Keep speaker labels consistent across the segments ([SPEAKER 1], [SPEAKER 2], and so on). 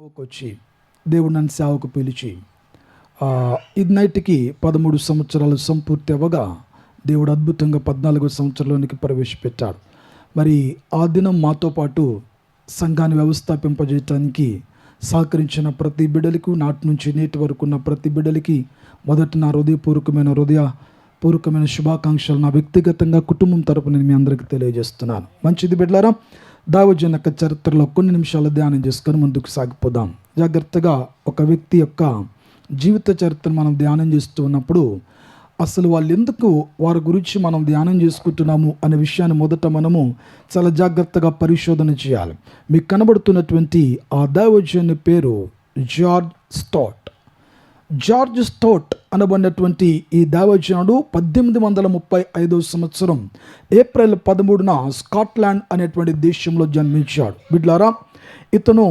[SPEAKER 1] సేవకు వచ్చి దేవుడు నన్ను సేవకు పిలిచి ఇది నైట్కి 13 సంవత్సరాలు సంపూర్తి అవ్వగా దేవుడు అద్భుతంగా 14వ సంవత్సరంలోనికి ప్రవేశపెట్టాడు. మరి ఆ దినం మాతో పాటు సంఘాన్ని వ్యవస్థాపింపజేయటానికి సహకరించిన ప్రతి బిడ్డలకు నాటి నుంచి నేటి వరకు ఉన్న ప్రతి బిడ్డలకి మొదట నా హృదయపూర్వకమైన శుభాకాంక్షలు నా వ్యక్తిగతంగా కుటుంబం తరపున నేను మీ అందరికీ తెలియజేస్తున్నాను. మంచిది బిడ్డలారా, దైవజన యొక్క చరిత్రలో కొన్ని నిమిషాలు ధ్యానం చేసుకొని ముందుకు సాగిపోదాం. జాగ్రత్తగా ఒక వ్యక్తి యొక్క జీవిత చరిత్రను మనం ధ్యానం చేస్తూ ఉన్నప్పుడు అసలు వాళ్ళు ఎందుకు వారి గురించి మనం ధ్యానం చేసుకుంటున్నాము అనే విషయాన్ని మొదట మనము చాలా జాగ్రత్తగా పరిశోధన చేయాలి. మీకు కనబడుతున్నటువంటి ఆ దైవజనుని పేరు జార్జ్ స్టోట్ అనబడినటువంటి ఈ దైవజనుడు 1835 సంవత్సరం ఏప్రిల్ 13న స్కాట్లాండ్ అనేటువంటి దేశంలో జన్మించాడు. బిడ్లారా, ఇతను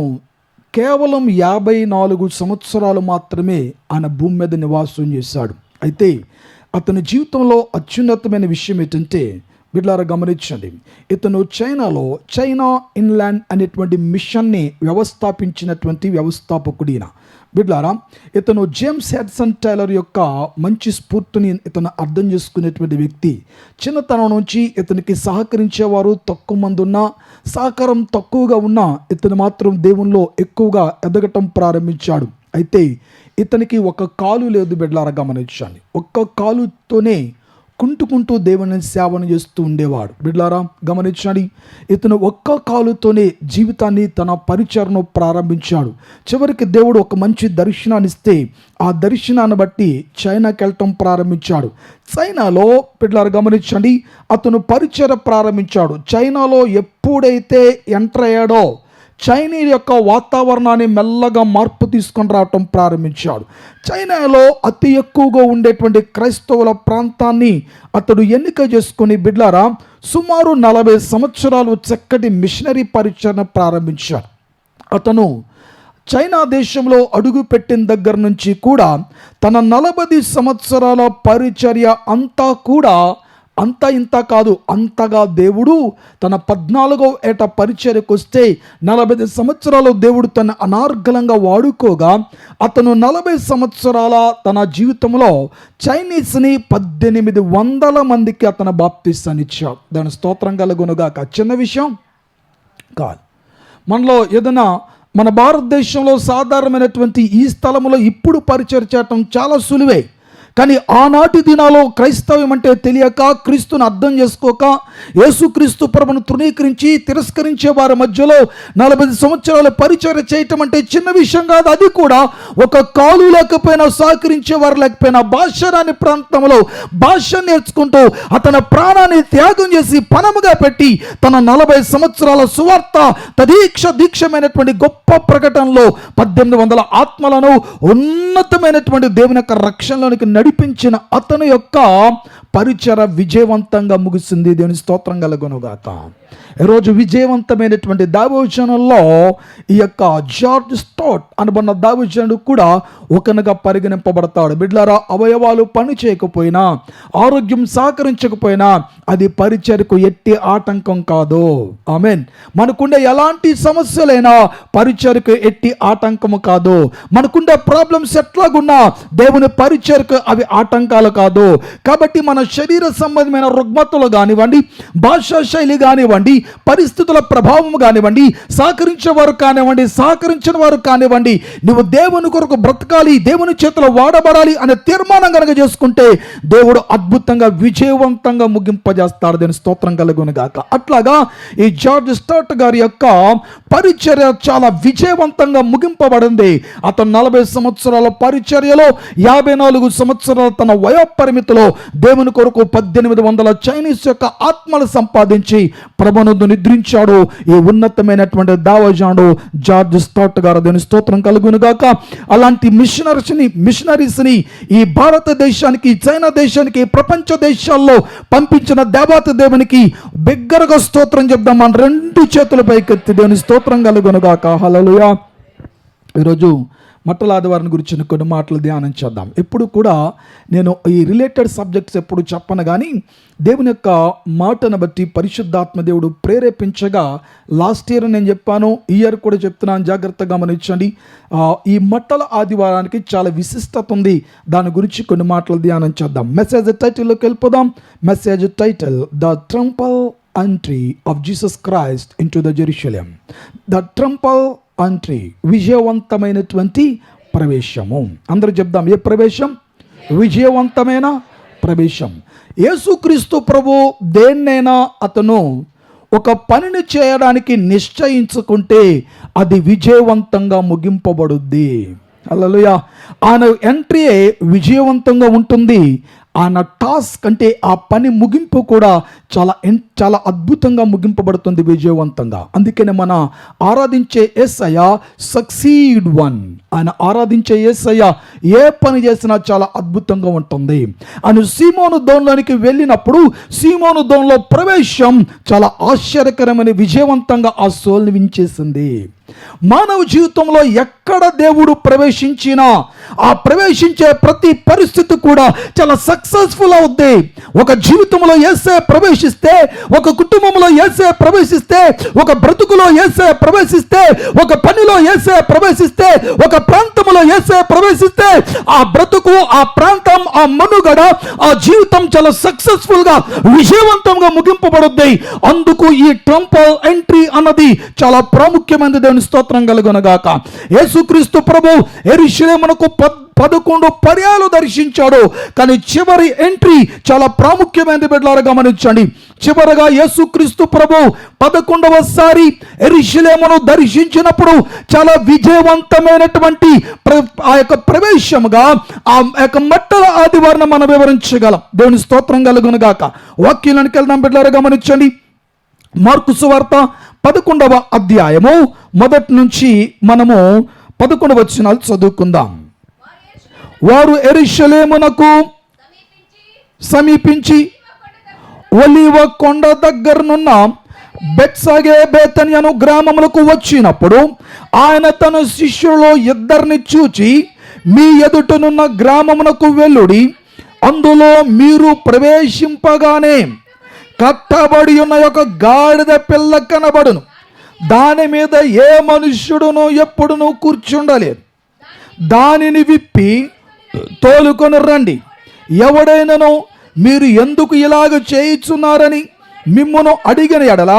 [SPEAKER 1] కేవలం 54 సంవత్సరాలు మాత్రమే ఆయన భూమి మీద నివాసం చేశాడు. అయితే అతని జీవితంలో అత్యున్నతమైన విషయం ఏంటంటే, బిడ్లారా గమనించండి, ఇతను చైనా ఇన్లాండ్ అనేటువంటి మిషన్ని వ్యవస్థాపించినటువంటి వ్యవస్థాపకుడిన. బిడ్లారా, ఇతను జేమ్స్ హడ్సన్ టైలర్ యొక్క మంచి స్ఫూర్తిని ఇతను అర్థం చేసుకునేటువంటి వ్యక్తి. చిన్నతనం నుంచి ఇతనికి సహకరించేవారు తక్కువ మంది ఉన్నా, సహకారం తక్కువగా ఉన్నా ఇతను మాత్రం దేవునిలో ఎక్కువగా ఎదగటం ప్రారంభించాడు. అయితే ఇతనికి ఒక కాలు లేదు. బిడ్లారా గమనించండి, ఒక్క కాలుతోనే కుంటుకుంటూ దేవుని సేవను చేస్తూ ఉండేవాడు. బిడ్లారా గమనించండి, ఇతను ఒక్క కాలుతోనే జీవితాన్ని తన పరిచరణను ప్రారంభించాడు. చివరికి దేవుడు ఒక మంచి దర్శనాన్ని ఇస్తే ఆ దర్శనాన్ని బట్టి చైనాకి వెళ్ళటం ప్రారంభించాడు. చైనాలో బిడ్లారా గమనించండి, అతను పరిచర ప్రారంభించాడు. చైనాలో ఎప్పుడైతే ఎంటర్ అయ్యాడో చైనీయుల యొక్క వాతావరణాన్ని మెల్లగా మార్పు తీసుకొని రావటం ప్రారంభించాడు. చైనాలో అతి ఎక్కువగా ఉండేటువంటి క్రైస్తవుల ప్రాంతాన్ని అతడు ఎన్నిక చేసుకుని బిడ్లారా సుమారు 40 సంవత్సరాలు చక్కటి మిషనరీ పరిచరణ ప్రారంభించాడు. అతను చైనా దేశంలో అడుగు పెట్టిన దగ్గర నుంచి కూడా తన 40 సంవత్సరాల పరిచర్య అంతా కూడా అంత ఇంత కాదు, అంతగా దేవుడు తన 14వ ఏట పరిచర్యకు వస్తే 40 సంవత్సరాలు దేవుడు తన అనార్గళంగా వాడుకోగా అతను 40 సంవత్సరాల తన జీవితంలో చైనీస్ని 1800 మందికి అతను బాప్తిస్తాన్ని ఇచ్చాడు. దాని స్తోత్రం కలుగునుగాక. చిన్న విషయం కాదు. మనలో ఏదైనా మన భారతదేశంలో సాధారణమైనటువంటి ఈ స్థలంలో ఇప్పుడు పరిచయం చేయటం చాలా సులువే. కానీ ఆనాటి దినాల్లో క్రైస్తవ్యం అంటే తెలియక, క్రీస్తుని అర్థం చేసుకోక, యేసుక్రీస్తు ప్రభును తృణీకరించి తిరస్కరించే వారి మధ్యలో 40 సంవత్సరాలు పరిచర్య చేయటం అంటే చిన్న విషయం కాదు. అది కూడా ఒక కాలు లేకపోయినా, సహకరించే వారు లేకపోయినా, భాష రాని ప్రాంతంలో భాష నేర్చుకుంటూ అతని ప్రాణాన్ని త్యాగం చేసి పణముగా పెట్టి తన 40 సంవత్సరాల సువార్త దీక్షమైనటువంటి గొప్ప ప్రకటనలో 1800 ఆత్మలను ఉన్నతమైనటువంటి దేవుని యొక్క రక్షణలోనికి నడిపించిన అతని యొక్క పరిచర విజయవంతంగా ముగిసింది. దేవుని స్తోత్రం కలుగునుగాక. ఈరోజు విజయవంతమైనటువంటి దైవజనుల్లో ఈ యొక్క జార్జ్ స్టోట్ అనబడిన దైవజనుడు కూడా ఒకనగా పరిగణింపబడతాడు. బిడ్లారా, అవయవాలు పని చేయకపోయినా, ఆరోగ్యం సహకరించకపోయినా అది పరిచర్యకు ఎట్టి ఆటంకం కాదు. ఆమేన్. మనకుండే ఎలాంటి సమస్యలైనా పరిచర్యకు ఎట్టి ఆటంకము కాదు. మనకుండే ప్రాబ్లమ్స్ ఎట్లాగున్నా దేవుని పరిచర్యకు అవి ఆటంకాలు కాదు. కాబట్టి మన శరీర సంబంధమైన రుగ్మతలు కానివ్వండి, భాషా శైలి కానివ్వండి, పరిస్థితుల ప్రభావం కానివ్వండి, సహకరించే వారు కానివ్వండి, సహకరించిన వారు కానివ్వండి, నువ్వు దేవుని కొరకు బ్రతకాలి, దేవుని చేతిలో వాడబడాలి అనే తీర్మానం కనుక చేసుకుంటే దేవుడు అద్భుతంగా విజయవంతంగా ముగింపజేస్తాడు. దీని స్తోత్రం కలుగునుగాక. అట్లాగా ఈ జార్జ్ స్టోట్ గారి యొక్క పరిచర్య చాలా విజయవంతంగా ముగింపబడింది. అతను 40 సంవత్సరాల పరిచర్యలో 54 సంవత్సరాల తన వయోపరిమితిలో దేవుని కొరకు 1800 చైనీస్ యొక్క ఆత్మలు సంపాదించి ప్రభునందు నిద్రించాడు. ఈ ఉన్నతమైనటువంటి దైవజనుడు జార్జ్ స్టోట్ గారు. దేవుని స్తోత్రం కలుగునుగాక. అలాంటి మిషనరీస్ని ఈ భారతదేశానికి, చైనా దేశానికి, ప్రపంచ దేశాల్లో పంపించిన దేవత దేవునికి బిగ్గరగా స్తోత్రం చెప్దాం. మన 2 చేతుల పైకెత్తి దేవుని స్తోత్రం కలుగునుగాక. హల్లెలూయా. ఈరోజు మట్టల ఆదివారం గురించి కొన్ని మాటలు ధ్యానం చేద్దాం. ఎప్పుడు కూడా నేను ఈ రిలేటెడ్ సబ్జెక్ట్స్ ఎప్పుడు చెప్పను, కానీ దేవుని యొక్క మాటను బట్టి పరిశుద్ధాత్మ దేవుడు ప్రేరేపించగా లాస్ట్ ఇయర్ నేను చెప్పాను, ఈ ఇయర్ కూడా చెప్తున్నాను, జాగ్రత్తగా గమనించండి. ఈ మట్టల ఆదివారానికి చాలా విశిష్టత ఉంది. దాని గురించి కొన్ని మాటలు ధ్యానం చేద్దాం. మెసేజ్ టైటిల్లోకి వెళ్ళిపోదాం. Message title: the triumphal entry of Jesus Christ into the Jerusalem. The triumphal entry, విజయవంతమైనటువంటి ప్రవేశము. అందరూ చెప్దాం, ఏ ప్రవేశం? విజయవంతమైన ప్రవేశం. యేసుక్రీస్తు ప్రభు దేన్నైనా అతను ఒక పనిని చేయడానికి నిశ్చయించుకుంటే అది విజయవంతంగా ముగింపబడుద్ది. హల్లెలూయా. ఆయన ఎంట్రీ విజయవంతంగా ఉంటుంది. ఆయన టాస్క్ అంటే ఆ పని ముగింపు కూడా చాలా అద్భుతంగా ముగింపబడుతుంది, విజయవంతంగా. అందుకనే మన ఆరాధించే యేసయ్య సక్సీడ్ వన్. ఆయన ఆరాధించే యేసయ్య ఏ పని చేసినా చాలా అద్భుతంగా ఉంటుంది. ఆయన సీమోను దోన్లోనికి వెళ్ళినప్పుడు సీమోను దోన్లో ప్రవేశం చాలా ఆశ్చర్యకరమైన విజయవంతంగా ఆ సోల్ని వించేసింది. మానవ జీవితంలో ఎక్కడ దేవుడు ప్రవేశించినా ఆ ప్రవేశించే ప్రతి పరిస్థితి కూడా చాలా సక్సెస్ఫుల్ అవుద్ది. ఒక జీవితంలో యేసే ప్రవేశిస్తే, ఒక కుటుంబంలో యేసే ప్రవేశిస్తే, ఒక బ్రతుకులో యేసే ప్రవేశిస్తే, ఒక పనిలో యేసే ప్రవేశిస్తే, ఒక ప్రాంతంలో యేసే ప్రవేశిస్తే ఆ బ్రతుకు, ఆ ప్రాంతం, ఆ మనుగడ, ఆ జీవితం చాలా సక్సెస్ఫుల్ గా విజయవంతంగా ముగింపబడుద్ది. అందుకు ఈ ట్రంపల్ ఎంట్రీ అన్నది చాలా ప్రాముఖ్యమైనది. దేవుని స్తోత్రం కలుగునగాక. యేసుక్రీస్తు ప్రభు యెరూషలేమునకు 11 పర్యాలు దర్శించాడు, కానీ చివరి ఎంట్రీ చాలా ప్రాముఖ్యమైనది. బిడ్డలారా గమనించండి. చివరగా యేసుక్రీస్తు ప్రభు 11వసారి యెరూషలేమును దర్శించినప్పుడు చాలా విజయవంతమైనటువంటి ఆ యొక్క ప్రవేశముగా ఆ యొక్క మట్టల ఆదివారం మనం వివరించగలం. దేవుని స్తోత్రం కలుగునగాక. వాక్యానికి వెళ్దాం. బిడ్డలారా గమనించండి. మార్కు సువార్త 11వ అధ్యాయము మొదటి నుంచి మనము 11 వచనాలు చదువుకుందాం. వారు యెరూషలేమునకు సమీపించి ఒలీవ కొండ దగ్గరనున్న బెత్సగే బేతనియను గ్రామములకు వచ్చినప్పుడు ఆయన తన శిష్యులలో 2 చూచి, మీ ఎదుటనున్న గ్రామమునకు వెళ్ళుడి, అందులో మీరు ప్రవేశింపగానే కట్టబడి ఉన్న ఒక గాడిద పిల్ల కనబడును, దాని మీద ఏ మనుష్యుడును ఎప్పుడునూ కూర్చుండలేదు. దానిని విప్పి తోలుకొని రండి. ఎవడైనను మీరు ఎందుకు ఇలాగ చేయుచున్నారని మిమ్మును అడిగిన ఎడల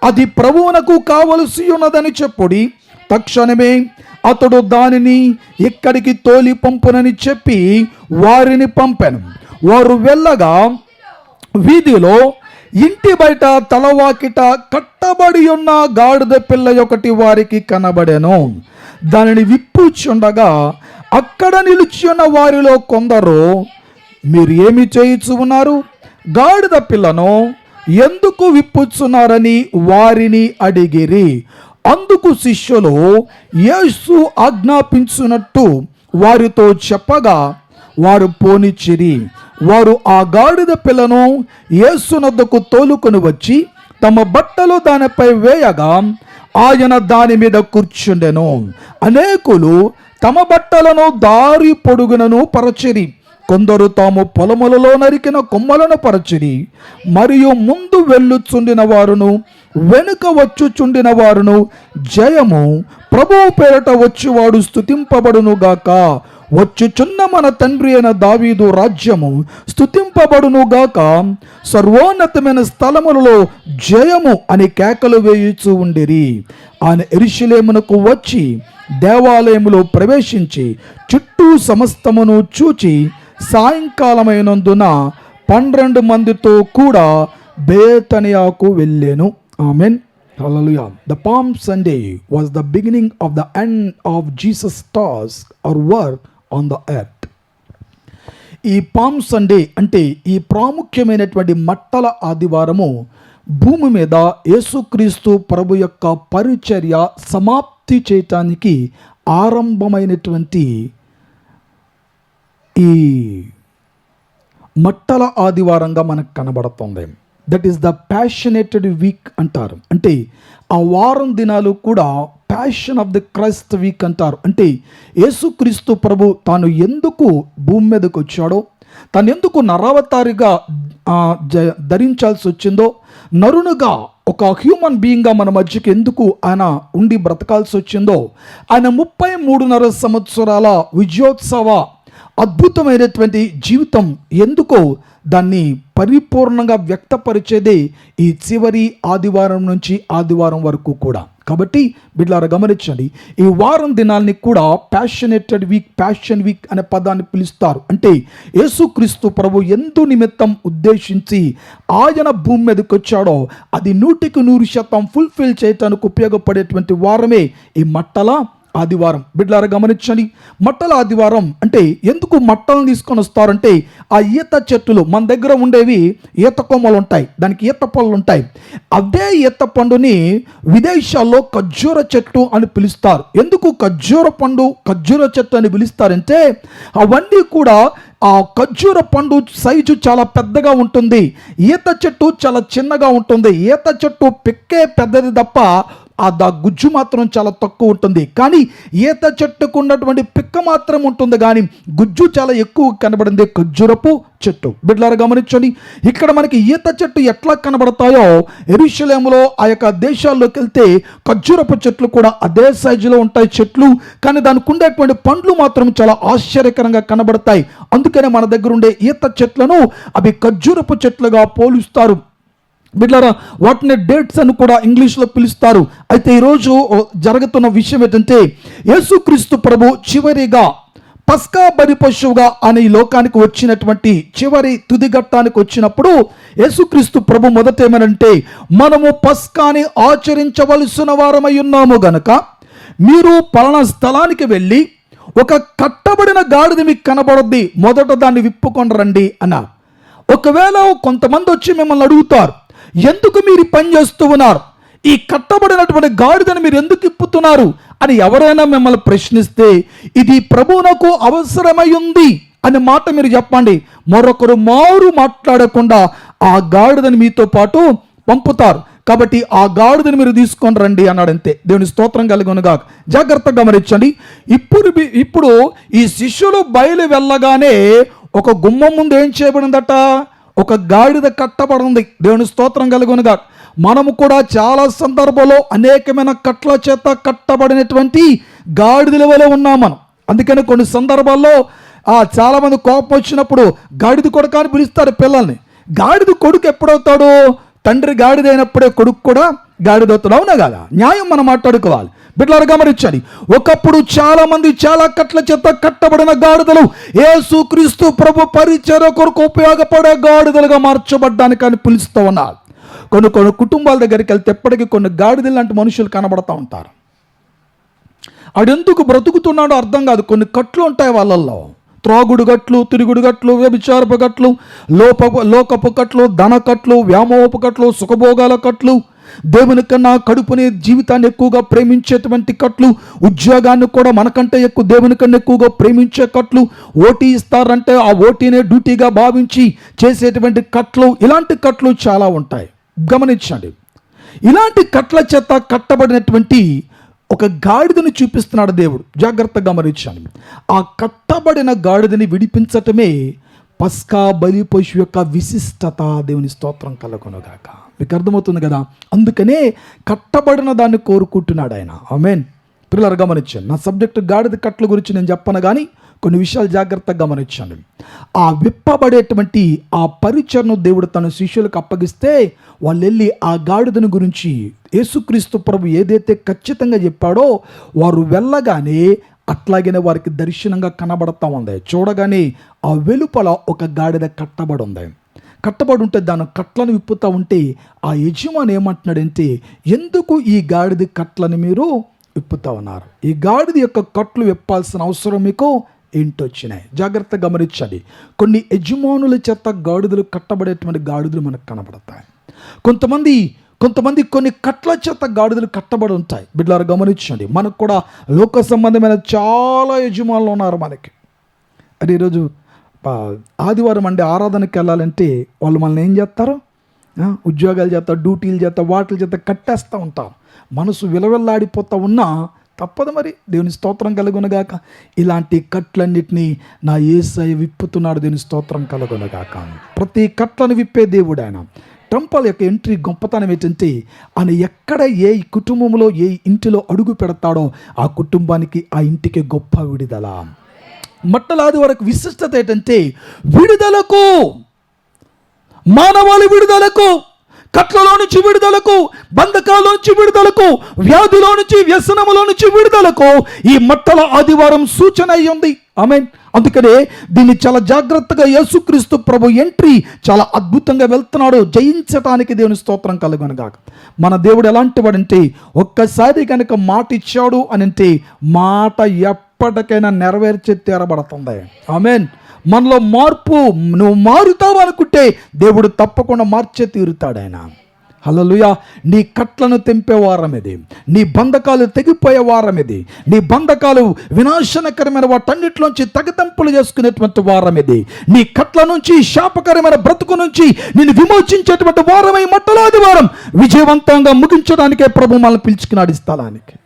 [SPEAKER 1] అది ప్రభువునకు కావలసి ఉన్నదని చెప్పుడి. తక్షణమే అతడు దానిని ఇక్కడికి తోలి పంపునని చెప్పి వారిని పంపాను. వారు వెళ్ళగా వీధిలో ఇంటి బయట తలవాకిట కట్టబడి ఉన్న గాడిద పిల్ల ఒకటి వారికి కనబడెను. దానిని విప్పుచుండగా అక్కడ నిలిచి ఉన్న వారిలో కొందరు, మీరు ఏమి చేయుచు ఉన్నారు? గాడిద పిల్లను ఎందుకు విప్పుచున్నారని వారిని అడిగిరి. అందుకు శిష్యులు యేసు ఆజ్ఞాపించినట్టు వారితో చెప్పగా వారు పోనిచ్చిరి. వారు ఆ గాడిద పిల్లను యేసునొద్దకు తోలుకొని వచ్చి తమ బట్టలు దానిపై వేయగా ఆయన దాని మీద కూర్చుండెను. అనేకులు తమ బట్టలను దారి పొడుగునను పరచిరి. కొందరు తాము పొలములలో నరికిన కొమ్మలను పరచిరి. మరియు ముందు వెళ్ళుచుండిన వారును వెనుక వచ్చుచుండిన వారును, జయము ప్రభువు పేరట వచ్చువాడు స్తుతింపబడును గాక, వచ్చుచున్న మన తండ్రి అయిన దావీదు రాజ్యము స్తుతింపబడును గాక, సర్వోన్నతమైన స్థలములలో జయము అని కేకలు వేయుచూ ఉండిరి. ఆయన యెరూషలేమునకు వచ్చి దేవాలయములో ప్రవేశించి చుట్టూ సమస్తమును చూచి సాయంకాలమైనందున 12 మందితో కూడా బేతనియాకు వెళ్ళెను. Amen. Hallelujah. The Palm Sunday was the beginning of the end of Jesus' task or work on the earth. ఈ పామ్ సండే అంటే ఈ ప్రాముఖ్యమైనటువంటి మట్టల ఆదివారము భూమి మీద యేసుక్రీస్తు ప్రభు యొక్క పరిచర్య సమాప్తి చేయటానికి ఆరంభమైనటువంటి ఈ మట్టల ఆదివారంగా మనకు కనబడుతుంది. That is the passionated week అంటారు. అంటే ఆ వారం దినాలు కూడా passion of the Christ week అంటారు. అంటే యేసుక్రీస్తు ప్రభు తాను ఎందుకు భూమి మీదకి వచ్చాడో, తాను ఎందుకు నరావతారిగా ధరించాల్సి వచ్చిందో, నరునుగా ఒక హ్యూమన్ బీయింగ్గా మన మధ్యకి ఎందుకు ఆయన ఉండి బ్రతకాల్సి వచ్చిందో, ఆయన 33.5 సంవత్సరాల విజయోత్సవ అద్భుతమైనటువంటి జీవితం ఎందుకో దాన్ని పరిపూర్ణంగా వ్యక్తపరిచేదే ఈ చివరి ఆదివారం నుంచి ఆదివారం వరకు కూడా. కాబట్టి బిడ్డలారా గమనించండి, ఈ వారం దినాల్ని కూడా ప్యాషనేటెడ్ వీక్, ప్యాషన్ వీక్ అనే పదాన్ని పిలుస్తారు. అంటే యేసుక్రీస్తు ప్రభు ఎందు నిమిత్తం ఉద్దేశించి ఆయన భూమి మీదకి వచ్చాడో అది 100% ఫుల్ఫిల్ చేయటానికి ఉపయోగపడేటువంటి వారమే ఈ మట్టల ఆదివారం. బిడ్డలారా గమనించండి, మట్టల ఆదివారం అంటే ఎందుకు మట్టలను తీసుకొని వస్తారంటే, ఆ ఈత చెట్టులు మన దగ్గర ఉండేవి ఈత కొమ్మలు ఉంటాయి, దానికి ఈత పళ్ళు ఉంటాయి. అదే ఈత పండుని విదేశాల్లో ఖర్జూర చెట్టు అని పిలుస్తారు. ఎందుకు ఖర్జూర చెట్టు అని పిలుస్తారంటే, అవన్నీ కూడా ఆ ఖర్జూర పండు సైజు చాలా పెద్దగా ఉంటుంది, ఈత చెట్టు చాలా చిన్నగా ఉంటుంది. ఈత చెట్టు పిక్కే పెద్దది తప్ప ఆ గుజ్జు మాత్రం చాలా తక్కువ ఉంటుంది. కానీ ఈత చెట్టుకు ఉన్నటువంటి పిక్క మాత్రం ఉంటుంది, కానీ గుజ్జు చాలా ఎక్కువ కనబడింది ఖర్జూరపు చెట్టు. బిడ్డలారా గమనించండి, ఇక్కడ మనకి ఈత చెట్టు ఎట్లా కనబడతాయో యెరూషలేములో ఆ యొక్క దేశాల్లోకి వెళ్తే ఖర్జూరపు చెట్లు కూడా అదే సైజులో ఉంటాయి చెట్లు, కానీ దానికి ఉండేటువంటి పండ్లు మాత్రం చాలా ఆశ్చర్యకరంగా కనబడతాయి. అందుకనే మన దగ్గర ఉండే ఈత చెట్లను అవి ఖర్జూరపు చెట్లుగా పోలుస్తారు. బిడ్డలారా వాటిని డేట్స్ అని కూడా ఇంగ్లీష్లో పిలుస్తారు. అయితే ఈరోజు జరుగుతున్న విషయం ఏంటంటే, యేసుక్రీస్తు ప్రభు చివరిగా పస్కా బలి పశువుగా ఆయన ఈ లోకానికి వచ్చినటువంటి చివరి తుదిఘట్టానికి వచ్చినప్పుడు యేసుక్రీస్తు ప్రభు మొదట ఏమనంటే, మనము పస్కాని ఆచరించవలసిన వారమై ఉన్నాము గనక మీరు పలానా స్థలానికి వెళ్ళి ఒక కట్టబడిన గాడిద మీకు కనబడుద్ది, మొదట దాన్ని విప్పుకొని రండి అన్నారు. ఒకవేళ కొంతమంది వచ్చి మిమ్మల్ని అడుగుతారు, ఎందుకు మీరు పని చేస్తూ ఉన్నారు, ఈ కట్టబడినటువంటి గాడిదను మీరు ఎందుకు ఇప్పుతున్నారు అని ఎవరైనా మిమ్మల్ని ప్రశ్నిస్తే, ఇది ప్రభువునకు అవసరమై ఉంది అనే మాట మీరు చెప్పండి. మరొకరు మారు మాట్లాడకుండా ఆ గాడిదని మీతో పాటు పంపుతారు. కాబట్టి ఆ గాడిదని మీరు తీసుకొని రండి అన్నాడు. అంతే. దేవుని స్తోత్రం కలుగునుగా. జాగ్రత్తగా గమనించండి. ఇప్పుడు ఈ శిష్యులు బయలు వెళ్ళగానే ఒక గుమ్మం ముందు ఏం చేయబడిందట, ఒక గాడిద కట్టబడింది. దేవుని స్తోత్రం కలుగునుగా. మనము కూడా చాలా సందర్భాల్లో అనేకమైన కట్ల చేత కట్టబడినటువంటి గాడిదల వలె ఉన్నాం మనం. అందుకని కొన్ని సందర్భాల్లో చాలామంది కోపం వచ్చినప్పుడు గాడిద కొడుకు అని పిలుస్తారు పిల్లల్ని. గాడిద కొడుకు ఎప్పుడవుతాడు? తండ్రి గాడిద అయినప్పుడే కొడుకు కూడా గాడిద అవుతాడు. అవునా కదా? న్యాయం మనం మాట్లాడుకోవాలి. బిడ్డలారా గమనించండి, ఒకప్పుడు చాలా మంది చాలా కట్ల చేత కట్టబడిన గాడిదలు యేసుక్రీస్తు ప్రభు పరిచర్య కొరకు ఉపయోగపడే గాడిదలుగా మార్చబడ్డానికి అని పిలుస్తూ ఉన్నారు. కొన్ని కుటుంబాల దగ్గరికి వెళ్తే ఎప్పటికీ కొన్ని గాడిదలు లాంటి మనుషులు కనబడతా ఉంటారు. ఆడెందుకు బ్రతుకుతున్నాడో అర్థం కాదు. కొన్ని కట్లు ఉంటాయి వాళ్ళల్లో, త్రాగుడు గట్లు, తిరుగుడు గట్లు, వ్యభిచారపు గట్లు, లోకపు కట్లు, ధన కట్లు, వ్యామోహపు కట్లు, సుఖభోగాల కట్లు, దేవుని కన్నా కడుపుని జీవితాన్ని ఎక్కువగా ప్రేమించేటువంటి కట్లు, ఉద్యోగాన్ని కూడా మనకంటే ఎక్కువ దేవుని కన్నా ఎక్కువగా ప్రేమించే కట్లు, ఓటీ ఇస్తారంటే ఆ ఓటీనే డ్యూటీగా భావించి చేసేటువంటి కట్లు, ఇలాంటి కట్లు చాలా ఉంటాయి. గమనించండి, ఇలాంటి కట్ల చేత కట్టబడినటువంటి ఒక గాడిదని చూపిస్తున్నాడు దేవుడు. జాగ్రత్తగా గమనించండి. ఆ కట్టబడిన గాడిదని విడిపించటమే పస్కా బలి పశువు యొక్క విశిష్టత. దేవుని స్తోత్రం కలుగునుగాక. మీకు అర్థమవుతుంది కదా? అందుకనే కట్టబడిన దాన్ని కోరుకుంటున్నాడు ఆయన. ఆమేన్. పిల్లలు గమనించండి, నా సబ్జెక్టు గాడిద కట్ల గురించి నేను చెప్పను, కానీ కొన్ని విషయాలు జాగ్రత్తగా గమనించండి. ఆ విప్పబడేటువంటి ఆ పరిచర్ను దేవుడు తన శిష్యులకు అప్పగిస్తే వాళ్ళు వెళ్ళి ఆ గాడిదను గురించి యేసుక్రీస్తు ప్రభు ఏదైతే ఖచ్చితంగా చెప్పాడో వారు వెళ్ళగానే అట్లాగనే వారికి దర్శనంగా కనబడతా ఉంది. చూడగానే ఆ వెలుపల ఒక గాడిద కట్టబడి ఉంది. కట్టబడి ఉంటే దాని కట్లను విప్పుతూ ఉంటే ఆ యజమాని ఏమంటున్నాడంటే, ఎందుకు ఈ గాడిద కట్లను మీరు విప్పుతా ఉన్నారు? ఈ గాడిద యొక్క కట్లు విప్పాల్సిన అవసరం మీకు ఏంటొచ్చినాయి? జాగ్రత్తగా గమనించండి. కొన్ని యజమానుల చేత గాడిదలు కట్టబడేటువంటి గాడిదలు మనకు కనబడతాయి. కొంతమంది కొన్ని కట్ల చేత గాడిదలు కట్టబడి ఉంటాయి. బిడ్డలారా గమనించండి, మనకు కూడా లోక సంబంధమైన చాలా యజమానులు ఉన్నారు మనకి. అది ఈరోజు ఆదివారం ఆరాధనకి వెళ్ళాలంటే వాళ్ళు మనల్ని ఏం చేస్తారు? ఉద్యోగాల చేత, డ్యూటీల చేత, వాటిల చేత కట్టేస్తూ ఉంటాం. మనసు విలవిల్లాడిపోతూ ఉన్నా తప్పదు మరి. దేవుని స్తోత్రం కలుగునగాక. ఇలాంటి కట్లన్నిటినీ నా యేసయ్య విప్పుతున్నాడు. దేవుని స్తోత్రం కలుగునగాక. ప్రతి కట్లను విప్పే దేవుడు ఆయన. టెంపుల్ యొక్క ఎంట్రీ గొప్పతనం ఏంటంటే ఆయన ఎక్కడ ఏ కుటుంబంలో ఏ ఇంటిలో అడుగు పెడతాడో ఆ కుటుంబానికి, ఆ ఇంటికి గొప్ప విడుదల. మట్టలాది వరకు విశిష్టత ఏంటంటే విడుదలకు, మానవాళి విడుదలకు, కట్లలో నుంచి విడుదలకు, బంధకాల నుంచి విడుదలకు, వ్యాధిలో నుంచి, వ్యసనములో నుంచి విడుదలకు ఈ మట్టల ఆదివారం సూచన అయి ఉంది. ఆమేన్. అందుకనే దీన్ని చాలా జాగ్రత్తగా యేసుక్రీస్తు ప్రభు ఎంట్రీ చాలా అద్భుతంగా వెళ్తున్నాడు. జయించటానికి దేవుని స్తోత్రం కలుగునుగాక. మన దేవుడు ఎలాంటి వాడంటే ఒక్కసారి కనుక మాట ఇచ్చాడు అని అంటే మాట ఎప్పటికైనా నెరవేర్చి తీరబడుతుంది. ఆమేన్. మనలో మార్పు, నువ్వు మారుతావు అనుకుంటే దేవుడు తప్పకుండా మార్చే తీరుతాడు ఆయన. హల్లెలూయా. నీ కట్లను తెంపే వారం ఇది, నీ బంధకాలు తెగిపోయే వారం ఇది, నీ బంధకాలు వినాశనకరమైన వాటన్నిటిలోంచి తెగతంపులు చేసుకునేటువంటి వారం ఇది, నీ కట్ల నుంచి, శాపకరమైన బ్రతుకు నుంచి నిన్ను విమోచించేటువంటి వారం ఈ మట్టలాది వారం విజయవంతంగా ముగించడానికే ప్రభు మనల్ని పిలుచుకున్నాడు ఈ స్థలానికి.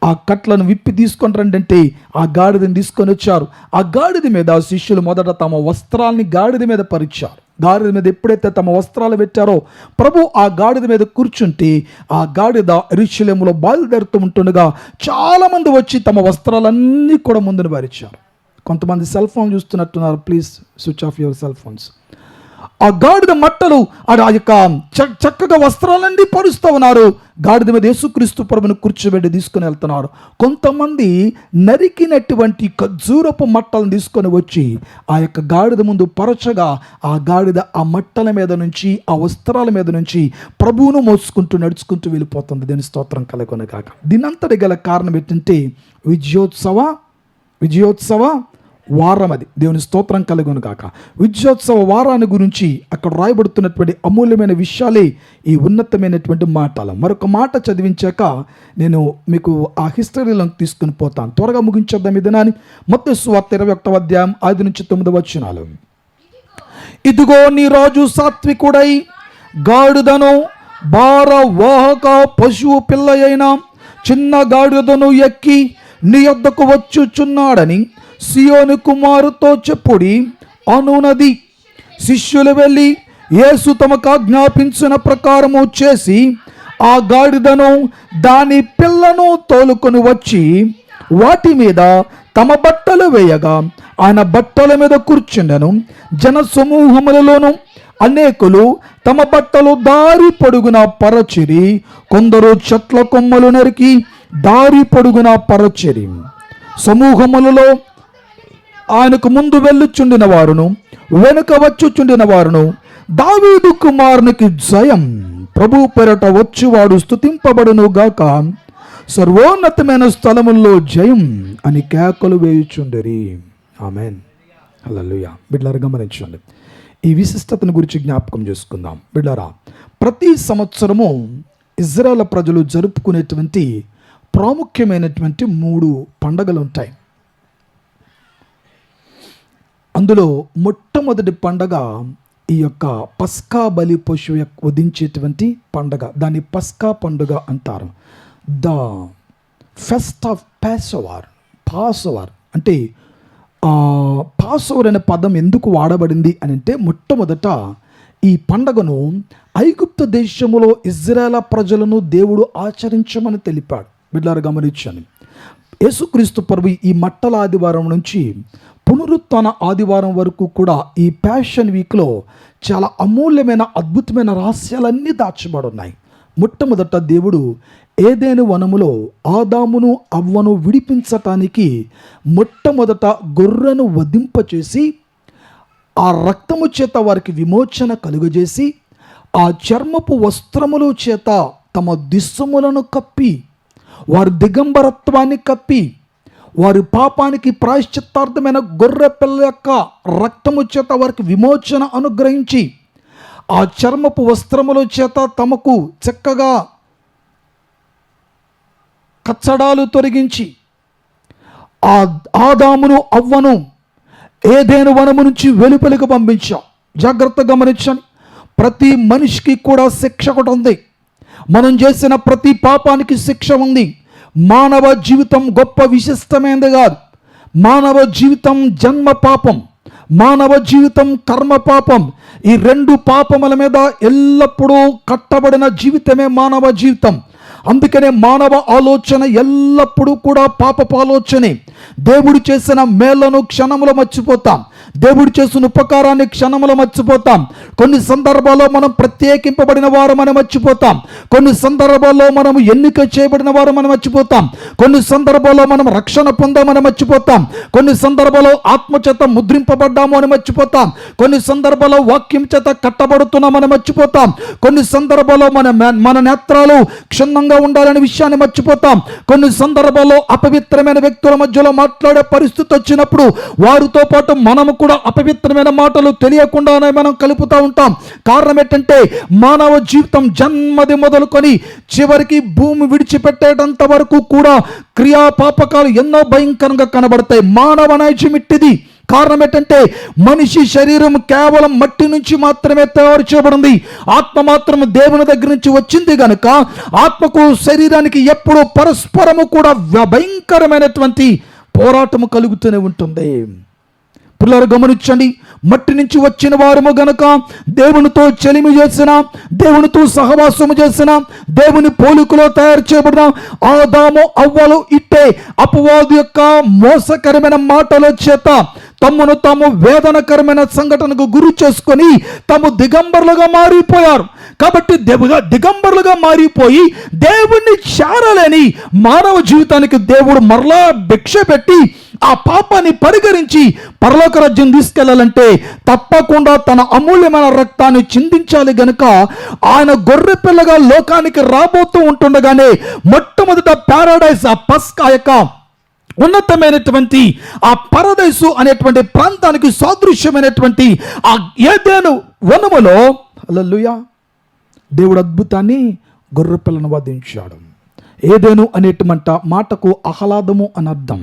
[SPEAKER 1] ఆ కట్లను విప్పి తీసుకొని రండి అంటే ఆ గాడిదని తీసుకొని వచ్చారు. ఆ గాడిద మీద శిష్యులు మొదట తమ వస్త్రాలని గాడిద మీద పరిచారు. గాడిద మీద ఎప్పుడైతే తమ వస్త్రాలు పెట్టారో ప్రభు ఆ గాడిద మీద కూర్చుంటే ఆ గాడిద యెరూషలేములో బయలుదేరుతూ ఉంటుండగా చాలామంది వచ్చి తమ వస్త్రాలన్నీ కూడా ముందును పరిచారు. కొంతమంది సెల్ ఫోన్ చూస్తున్నట్టున్నారు. Please switch off your cell phones. ఆ గాడిద మట్టలు ఆ యొక్క చక్కగా వస్త్రాలన్నీ పరుస్తూ ఉన్నారు. గాడిద మీద యేసుక్రీస్తు ప్రభుని కూర్చోబెట్టి తీసుకుని వెళ్తున్నారు. కొంతమంది నరికినటువంటి ఖర్జూరపు మట్టలను తీసుకొని వచ్చి ఆ యొక్క గాడిద ముందు పరచగా ఆ గాడిద ఆ మట్టల మీద నుంచి, ఆ వస్త్రాల మీద నుంచి ప్రభువును మోసుకుంటూ నడుచుకుంటూ వెళ్ళిపోతుంది. దీని స్తోత్రం కలుగునుగాక. దీనంతటి గల కారణం ఏంటంటే విజయోత్సవ వారం. అది దేవుని స్తోత్రం కలుగునుగాక. విజయోత్సవ వారాన్ని గురించి అక్కడ రాయబడుతున్నటువంటి అమూల్యమైన విషయాలే ఈ ఉన్నతమైనటువంటి మాటలు. మరొక మాట చదివించాక నేను మీకు ఆ హిస్టరీలోకి తీసుకుని పోతాను. త్వరగా ముగించేద్దాం ఇది నాని. మత్తయి సువార్త 21వ అధ్యాయం 5 నుంచి 9 వచనాలు. ఇదిగో నీ రాజు సాత్వికుడై గాడిదను, భారవాహక పశువు పిల్ల అయిన చిన్న గాడిదను ఎక్కి నీ యొద్దకు వచ్చుచున్నాడని సియోను కుమారుతో చెప్పుడి అనునది. శిష్యులు వెళ్ళి యేసు తమకు ఆజ్ఞాపించిన ప్రకారము చేసి ఆ గాడిదను దాని పిల్లను తోలుకొని వచ్చి వాటి మీద తమ బట్టలు వేయగా ఆయన బట్టల మీద కూర్చుండెను. జన సమూహములలోను అనేకులు తమ బట్టలు దారి పొడుగున పరచిరి, కొందరు చెట్ల కొమ్మలు నరికి దారి పొడుగున పరచిరి. సమూహములలో ఆయనకు ముందు వెళ్ళుచుండిన వారును వెనుక వచ్చుచుండిన వారును దావీదు కుమారునికి జయం, ప్రభు పేరట వచ్చువాడు స్తుతింపబడును గాక, సర్వోన్నతమైన స్థలముల్లో జయం అని కేకలు వేయుచుండిరి. ఆమేన్. హల్లెలూయా. బిడ్డలారా గమనించండి, ఈ విశిష్టతను గురించి జ్ఞాపకం చేసుకుందాం. బిడ్డలారా, ప్రతి సంవత్సరము ఇజ్రాయేల్ ప్రజలు జరుపుకునేటువంటి ప్రాముఖ్యమైనటువంటి 3 పండుగలు ఉంటాయి. అందులో మొట్టమొదటి పండగ ఈ యొక్క పస్కా బలి పశువు వధించేటువంటి పండగ. దాన్ని పస్కా పండుగ అంటారు. ద ఫెస్ట్ ఆఫ్ పాసోవర్ అంటే పాసోవర్ అనే పదం ఎందుకు వాడబడింది అని అంటే మొట్టమొదట ఈ పండగను ఐగుప్తు దేశములో ఇజ్రాయేల్ ప్రజలను దేవుడు ఆచరించమని తెలిపాడు. బిడ్డలారా గమనించండి, యేసుక్రీస్తు ప్రభు ఈ మట్టల ఆదివారం నుంచి పునరుత్థాన ఆదివారం వరకు కూడా ఈ ప్యాషన్ వీక్లో చాలా అమూల్యమైన అద్భుతమైన రహస్యాలన్నీ దాచబడి ఉన్నాయి. మొట్టమొదట దేవుడు ఏదెను వనములో ఆదామును అవ్వను విడిపించటానికి మొట్టమొదట గొర్రెను వధింపచేసి ఆ రక్తము చేత వారికి విమోచన కలుగజేసి ఆ చర్మపు వస్త్రముల చేత తమ దిస్సములను కప్పి వారి దిగంబరత్వాన్ని కప్పి వారి పాపానికి ప్రాయశ్చిత్తార్థమైన గొర్రె పిల్ల యొక్క రక్తము చేత వారికి విమోచన అనుగ్రహించి ఆ చర్మపు వస్త్రముల చేత తమకు చక్కగా కచ్చడాలు తొలగించి ఆ ఆదామును అవ్వను ఏదెను వనము నుంచి వెలుపలికి పంపించాం. జాగ్రత్తగా గమనించండి, ప్రతి మనిషికి కూడా శిక్ష ఒకటి ఉంది. మనం చేసిన ప్రతి పాపానికి శిక్ష ఉంది. మానవ జీవితం గొప్ప విశిష్టమైనది కాదు. మానవ జీవితం జన్మ పాపం, మానవ జీవితం కర్మ పాపం. ఈ రెండు పాపముల మీద ఎల్లప్పుడూ కట్టబడిన జీవితమే మానవ జీవితం. అందుకనే మానవ ఆలోచన ఎల్లప్పుడూ కూడా పాపపు ఆలోచనే. దేవుడు చేసిన మేళ్లను క్షణములో మర్చిపోతాం, దేవుడు చేసిన ఉపకారాన్ని క్షణములో మర్చిపోతాం. కొన్ని సందర్భాల్లో మనం ప్రత్యేకింపబడిన వారు మనం మర్చిపోతాం, కొన్ని సందర్భాల్లో మనం ఎన్నిక చేయబడిన వారు మనం మర్చిపోతాం, కొన్ని సందర్భాల్లో మనం రక్షణ పొందామని మర్చిపోతాం, కొన్ని సందర్భాల్లో ఆత్మచేత ముద్రింపబడ్డాము అని మర్చిపోతాం, కొన్ని సందర్భాల్లో వాక్యం చేత కట్టబడుతున్నామని మర్చిపోతాం, కొన్ని సందర్భాల్లో మన నేత్రాలు క్షుణ్ణంగా ఉండాలనే విషయాన్ని మర్చిపోతాం, కొన్ని సందర్భాల్లో అపవిత్రమైన వ్యక్తుల మధ్యలో మాట్లాడే పరిస్థితి వచ్చినప్పుడు వారితో పాటు మనము కూడా అపవిత్రమైన మాటలు తెలియకుండానే మనం కలుపుతూ ఉంటాం. కారణం ఏంటంటే మానవ జీవితం జన్మది మొదలుకొని చివరికి భూమి విడిచిపెట్టేటంత వరకు కూడా క్రియాపాపకాలు ఎన్నో భయంకరంగా కనబడతాయి. మానవ నైజం ఇట్టిది. కారణం ఏంటంటే మనిషి శరీరం కేవలం మట్టి నుంచి మాత్రమే తయారు చేయబడింది, ఆత్మ మాత్రం దేవుని దగ్గర నుంచి వచ్చింది కనుక ఆత్మకు శరీరానికి ఎప్పుడూ పరస్పరము కూడా భయంకరమైనటువంటి పోరాటము కలుగుతూనే ఉంటుంది. పిల్లలు గమనించండి, మట్టి నుంచి వచ్చిన వారము గనక దేవునితో చెలిమి చేసిన, దేవునితో సహవాసము చేసిన, దేవుని పోలికలో తయారు చేయబడిన ఆదాము అవ్వలు ఇట్టే అపవాది యొక్క మోసకరమైన మాటల చేత తమను తాము వేదనకరమైన సంఘటనకు గురి చేసుకొని తాము దిగంబరులుగా మారిపోయారు. కాబట్టి దిగంబరులుగా మారిపోయి దేవుణ్ణి చేరలేని మానవ జీవితానికి దేవుడు మరలా భిక్ష పెట్టి ఆ పాపాన్ని పరిగరించి పరలోక రాజ్యం తీసుకెళ్లాలంటే తప్పకుండా తన అమూల్యమైన రక్తాన్ని చిందించాలి గనుక ఆయన గొర్రె పిల్లగా లోకానికి రాబోతూ ఉంటుండగానే మొట్టమొదట పారాడైస్, ఆ పస్కా యొక్క ఉన్నతమైనటువంటి ఆ పరదేశు అనేటువంటి ప్రాంతానికి సాదృశ్యమైనటువంటి ఆ ఏదెను వనములో హల్లెలూయా దేవుడు అద్భుతాన్ని గొర్రె పిల్లను వధించాడు. ఏదెను అనేటువంటి మాటకు ఆహ్లాదము అని అర్థం.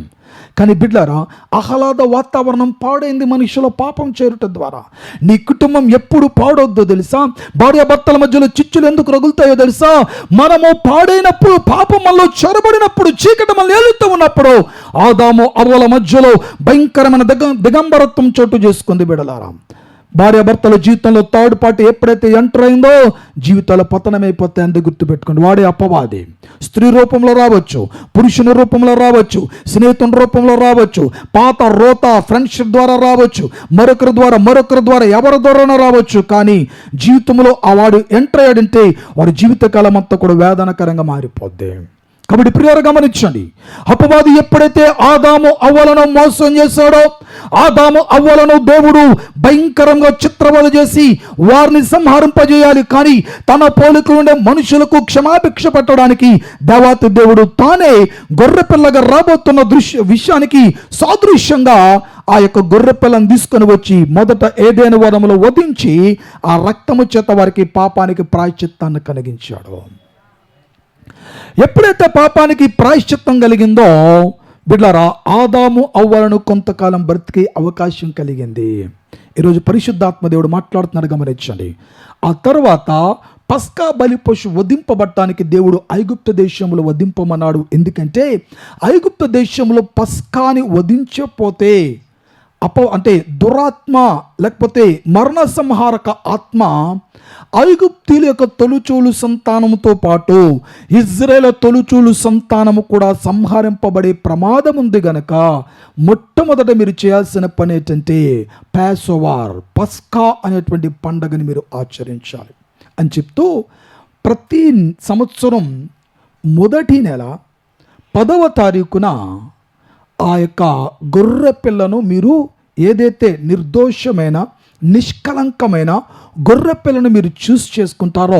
[SPEAKER 1] కానీ బిడ్డలారా, ఆహ్లాద వాతావరణం పాడైంది మనుషుల పాపం చేరుట ద్వారా. నీ కుటుంబం ఎప్పుడు పాడవద్దో తెలుసా? భార్యాభర్తల మధ్యలో చిచ్చులు ఎందుకు రగులుతాయో తెలుసా? మనము పాడైనప్పుడు, పాపం మనలో చొరబడినప్పుడు, చీకటి మనల్ని ఏలుతూ ఉన్నప్పుడు ఆదాము అవ్వల మధ్యలో భయంకరమైన దిగంబరత్వం చోటు చేసుకుంది. బిడ్డలారా, భార్యాభర్తల జీవితంలో థర్డ్ పార్టీ ఎప్పుడైతే ఎంటర్ అయిందో జీవితాలు పతనమైపోతాయి. అందుకు గుర్తుపెట్టుకోండి, వాడే అపవాది. స్త్రీ రూపంలో రావచ్చు, పురుషుని రూపంలో రావచ్చు, స్నేహితుని రూపంలో రావచ్చు, పాత రోత ఫ్రెండ్షిప్ ద్వారా రావచ్చు, మరొకరి ద్వారా ఎవరి ద్వారా రావచ్చు. కానీ జీవితంలో ఆ వాడు ఎంటర్ అయ్యాడంటే వారి జీవితకాలం అంతా కూడా వేదనకరంగా మారిపోద్ది. కాబట్టి ప్రియులారా గమనించండి, అపవాది ఎప్పుడైతే ఆదాము అవ్వలను మోసం చేశాడో, ఆదాము అవ్వలను దేవుడు భయంకరంగా చిత్రవద చేసి వారిని సంహరింపజేయాలి. కానీ తన పోలికలు ఉండే మనుషులకు క్షమాభిక్ష పెట్టడానికి దేవాతి దేవుడు తానే గొర్రె పిల్లగా రాబోతున్న విషయానికి సాదృశ్యంగా ఆ యొక్క గొర్రె పిల్లను తీసుకొని వచ్చి మొదట ఏదైనా వనములో వధించి ఆ రక్తము చేత వారికి పాపానికి ప్రాయశ్చిత్తాన్ని కలిగించాడు. ఎప్పుడైతే పాపానికి ప్రాయశ్చిత్తం కలిగిందో బిడ్డలారా, ఆదాము అవ్వలను కొంతకాలం బ్రతికే అవకాశం కలిగింది. ఈరోజు పరిశుద్ధాత్మ దేవుడు మాట్లాడుతున్నాడు, గమనించండి. ఆ తర్వాత పస్కా బలి పశు వధింపబడటానికి దేవుడు ఐగుప్తు దేశంలో వధింపమన్నాడు. ఎందుకంటే ఐగుప్తు దేశంలో పస్కాని వధించకపోతే అంటే దురాత్మ లేకపోతే మరణ సంహారక ఆత్మ ఐగుప్తీయుల యొక్క తొలుచూలు సంతానముతో పాటు ఇజ్రాయేల్ తొలుచూలు సంతానము కూడా సంహరింపబడే ప్రమాదం ఉంది గనక మొట్టమొదట మీరు చేయాల్సిన పని ఏంటంటే పాసోవర్, పస్కా అనేటువంటి పండగని మీరు ఆచరించాలి అని చెప్తూ ప్రతి సంవత్సరం మొదటి నెల 10వ తారీఖున ఆ యొక్క గొర్రె పిల్లను మీరు ఏదైతే నిర్దోషమైన నిష్కలంకమైన గొర్రె పిల్లను మీరు చూస్ చేసుకుంటారో